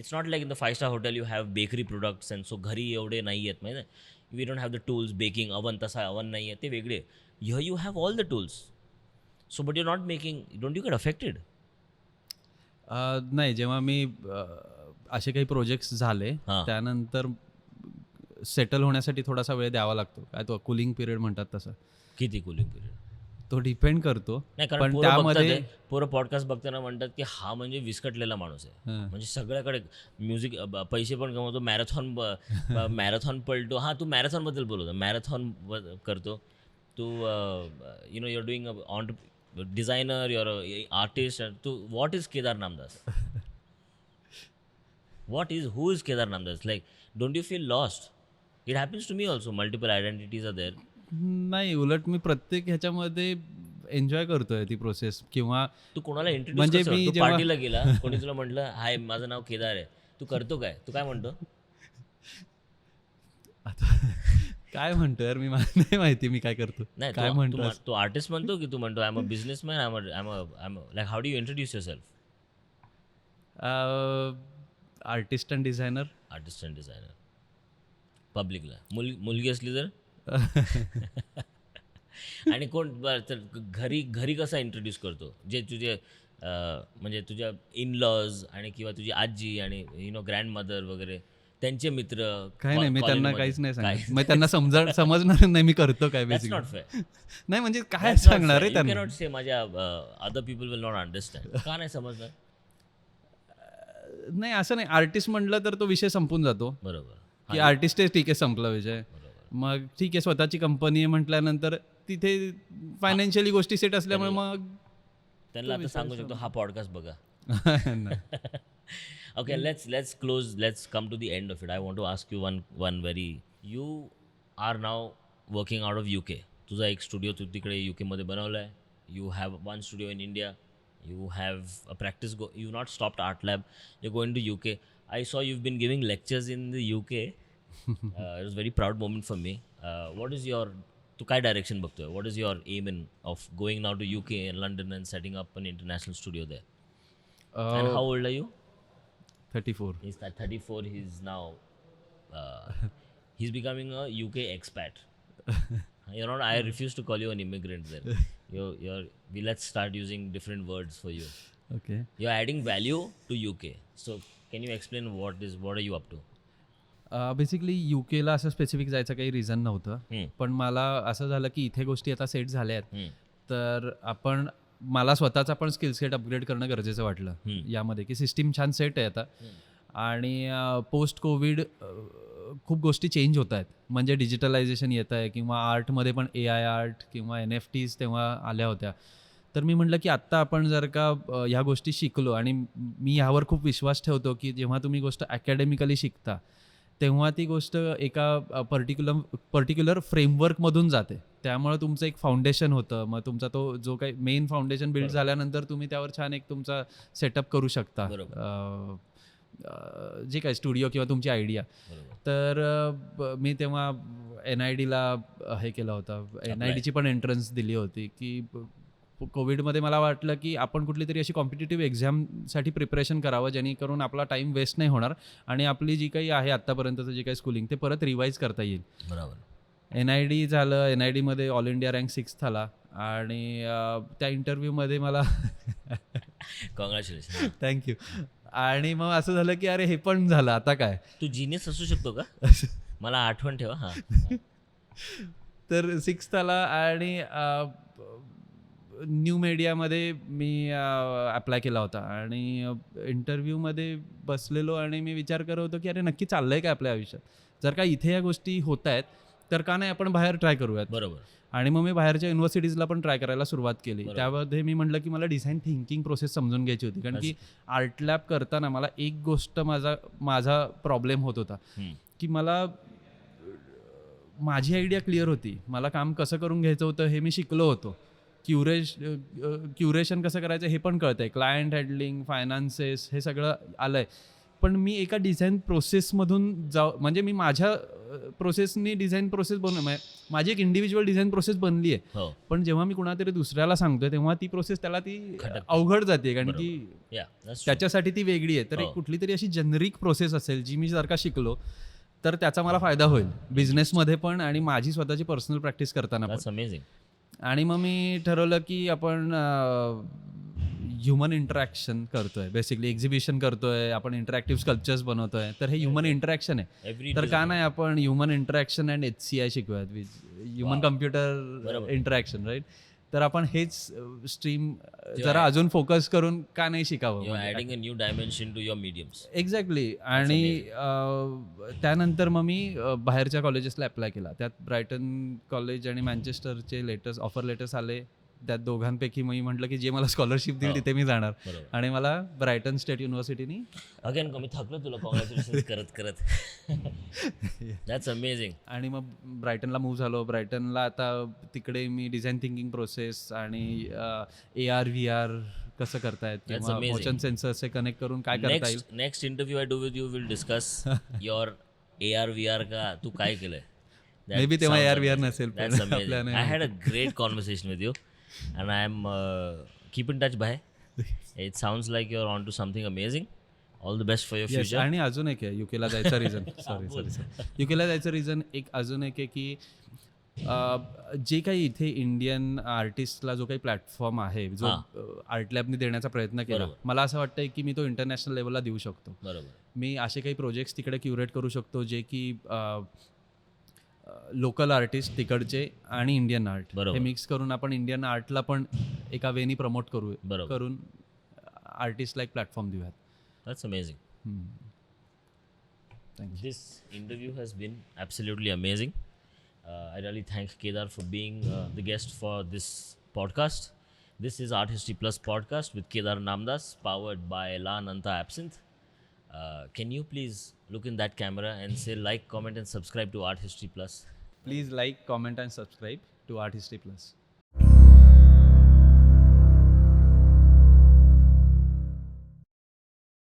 It's not like in the 5-star hotel you have bakery products and so घरी एवढे नाही आहेत माहिती आहे. We don't have the tools, baking oven तसा oven नाही आहे ते वेगळे. Here you have all the tools. So but you're not making, don't you get affected? नाही, जेव्हा मी असे काही प्रोजेक्ट्स झाले त्यानंतर सेटल होण्यासाठी थोडासा वेळ द्यावा लागतो. काय तो कुलिंग पिरियड म्हणतात तसं. किती कुलिंग पिरियड? तो डिपेंड करतो. नाही, कारण त्यामध्ये पोरं पॉडकास्ट बघताना म्हणतात की हा म्हणजे विस्कटलेला माणूस आहे, म्हणजे सगळ्याकडे म्युझिक, पैसे पण कमवतो, मॅरेथॉन पळतो. हा, तू मॅरेथॉन बद्दल बोलतो, मॅरेथॉन करतो तू. Your doing designer, your artist. तू what is Kedar Namdas? who is Kedar Namdas? Like, don't you feel lost? It happens to me also. Multiple identities are there. नाही, उलट मी प्रत्येक ह्याच्यामध्ये एन्जॉय करतोय ती प्रोसेस. किंवा तू कोणाला इंट्रोड्यूस म्हणजे करतो? मी तू जेव्हा पार्टीला गेला, कोणी तुला म्हटलं हाय माझं नाव केदार आहे, तू करतो काय? तू काय म्हणतो? काय म्हणतो यार, मी नाही माहिती मी काय करतो. नाही, काय म्हणतो तू आर्टिस्ट म्हणतो की तू म्हणतो I am a businessman, like how do you introduce yourself? Artist and designer. Artist and designer पब्लिकला. मुलगी असली तर आणि कोण घरी कसा इंट्रोड्यूस करतो? जे तुझे म्हणजे तुझ्या इन लॉज आणि किंवा तुझी आजी आणि ग्रँड मदर वगैरे त्यांचे मित्र. काय नाही, मी त्यांना काहीच नाही सांगत. मग त्यांना समजणार नाही मी करतो काय. That's not fair. नाही म्हणजे काय सांगणार आहे त्यांना. You cannot say माझ्या other people will not understand. का नाही समजणार? नाही, असं नाही. आर्टिस्ट म्हटलं तर तो विषय संपून जातो. बरोबर, की आर्टिस्ट आहे, ठीक आहे, संपला विषय. मग ठीक आहे, स्वतःची कंपनी आहे म्हटल्यानंतर तिथे फायनान्शियली गोष्टी सेट असल्यामुळे मग त्यांना आता सांगू शकतो हा पॉडकास्ट बघा. Okay, let's come to the end of it. I want to ask you one very, you are now working out of UK. तुझा एक स्टुडिओ तू तिकडे UK मध्ये बनवलाय. You have one studio in India. You have a practice. You've not stopped Art Lab. You're going to UK. I saw you've been giving lectures in the UK. It was a very proud moment for me. What is your, तू काय direction बघतोय? What is your aim of going now to UK and London and setting up an international studio there? And how old are you? 34. He's 34. He's now he's becoming a UK expat. You're not. I refuse to call you an immigrant there. Let's start using different words for you. Okay. You're adding value to UK. So Can you explain what are you up to? Basically युकेला असं specific जायचं काही reason नव्हतं, हम्म. पण मला असं झालं की इथे गोष्टी आता सेट झाल्या आहेत, हम्म. तर मला स्वतःचा पण स्किल सेट अपग्रेड करणं गरजेचं वाटलं यामध्ये, की सिस्टीम छान सेट आहे आता. आणि पोस्ट कोविड खूप गोष्टी चेंज होत आहेत, म्हणजे डिजिटलायझेशन येत आहे, किंवा आर्टमध्ये पण AI आर्ट किंवा NFTs तेव्हा आल्या होत्या. तर मी म्हटलं की आत्ता आपण जर का ह्या गोष्टी शिकलो, आणि मी ह्यावर खूप विश्वास ठेवतो की जेव्हा तुम्ही गोष्ट अकॅडमिकली शिकता तेव्हा ती गोष्ट एका पर्टिक्युलर फ्रेमवर्कमधून जाते, त्यामुळे तुमचं एक फाउंडेशन होतं. मग तुमचा तो जो काही मेन फाउंडेशन बिल्ड झाल्यानंतर तुम्ही त्यावर छान एक तुमचा सेटअप करू शकता, जे काय स्टुडिओ किंवा तुमची आयडिया. तर मी तेव्हा NIDला हे केलं होतं, NIDची पण एंट्रन्स दिली होती, की कोविडमध्ये मला वाटलं की आपण कुठली तरी अशी कॉम्पिटिटिव्ह एक्झामसाठी प्रिपरेशन करावं, जेणेकरून आपला टाईम वेस्ट नाही होणार आणि आपली जी काही आहे आत्तापर्यंतचं जे काही स्कूलिंग ते परत रिवाईज करता येईल. बरोबर. NID झालं. NIDमध्ये ऑल इंडिया रँक 6th आला, आणि त्या इंटरव्ह्यूमध्ये मला कॉंग्रॅच्युलेशन. थँक्यू. आणि मग असं झालं की अरे हे पण झालं, आता काय. तू जिनियस असू शकतो का? मला आठवण ठेवा. हां. तर 6th आला, आणि न्यू मीडियामध्ये मी अप्लाय केला होता, आणि इंटरव्ह्यूमध्ये बसलेलो आणि मी विचार करत होतो की अरे नक्की चाललं आहे काय आपल्या आयुष्यात. जर का इथे या गोष्टी होत आहेत तर का नाही आपण बाहेर ट्राय करूयात. बरोबर. आणि मग मी बाहेरच्या युनिव्हर्सिटीजला पण ट्राय करायला सुरुवात केली. त्यामध्ये मी म्हटलं की मला डिझाईन थिंकिंग प्रोसेस समजून घ्यायची होती, कारण की आर्ट लॅब करताना मला एक गोष्ट माझा प्रॉब्लेम होत होता, की मला माझी आयडिया क्लिअर होती, मला काम कसं करून घ्यायचं होतं हे मी शिकलो होतो, क्युरेशन कसं करायचं हे पण कळतंय, क्लायंट हँडलिंग, फायनान्सेस, हे सगळं आलं आहे. पण मी एका डिझाईन प्रोसेसमधून म्हणजे मी माझ्या प्रोसेसनी डिझाईन प्रोसेस माझी एक इंडिव्हिज्युअल डिझाईन प्रोसेस बनली आहे. पण जेव्हा मी कुणातरी दुसऱ्याला सांगतोय तेव्हा ती प्रोसेस त्याला ती अवघड जाते, कारण की त्याच्यासाठी ती वेगळी आहे. तर एक कुठली तरी अशी जेनरिक प्रोसेस असेल जी मी जर का शिकलो तर त्याचा मला फायदा होईल बिझनेसमध्ये पण, आणि माझी स्वतःची पर्सनल प्रॅक्टिस करताना पण. अमेझिंग. आणि मग मी ठरवलं की आपण ह्युमन इंटरॅक्शन करतोय, बेसिकली एक्झिबिशन करतोय, आपण इंटरॅक्टिव्ह स्कल्पचर्स बनवतोय, तर हे ह्युमन इंटरॅक्शन आहे. तर का नाही आपण ह्युमन इंटरॅक्शन अँड HCI शिकूयात, ह्युमन कम्प्युटर इंटरॅक्शन, राईट. तर आपण हेच स्ट्रीम जरा अजून फोकस करून का नाही शिकावं. Adding a new dimension to your mediums. Exactly. आणि त्यानंतर मग मी बाहेरच्या कॉलेजेसला अप्लाय केला. त्यात ब्रायटन कॉलेज आणि मँचेस्टरचे ऑफर लेटर्स आले. त्यात दोघांपैकी मी म्हटलं की जे मला स्कॉलरशिप देईल तिथे मी जाणार, आणि मला ब्रायटन स्टेट युनिव्हर्सिटीनी अगेन मी थकलो तुला कॉंग्रॅच्युलेशन करत करत. That's amazing. आणि मग ब्रायटनला मूव्ह झालो. ब्रायटनला आता तिकडे मी डिझाईन थिंकिंग प्रोसेस आणि AR VR कसं करतायत, किंवा मोशन सेन्सर्स कनेक्ट करून काय करता येईल. Next interview I do with you will discuss your AR VR का तू काय केलंय. मे बी तेव्हा AR VR नसेल. I had a great conversation with you. And I am keep in touch, bhai. It sounds like you're on to something amazing. All the best for your future. आणि अजून एक आहे युकेला जायचं reason. Sorry युकेला जायचं reason एक अजून एक आहे की जे काही इथे इंडियन आर्टिस्टला जो काही प्लॅटफॉर्म आहे, जो आर्ट लॅबनी देण्याचा प्रयत्न केला, मला असं वाटतं की मी तो इंटरनॅशनल लेवलला देऊ शकतो. बरोबर. मी असे काही प्रोजेक्ट्स तिकडे क्युरेट करू शकतो जे की लोकल आर्टिस्ट तिकडचे आणि इंडियन आर्ट हे मिक्स करून आपण इंडियन आर्टला पण एका वेनी प्रमोट करून आर्टिस्टला एक प्लॅटफॉर्म देऊयात. That's amazing. Thank you. This interview has been absolutely amazing. I really thank Kedar for being the guest for this podcast. This is Art History Plus podcast with Kedar Namdas, powered by La Nanta Absinthe. Can you please look in that camera and say like, comment and subscribe to Art History Plus? Please like, comment and subscribe to Art History Plus.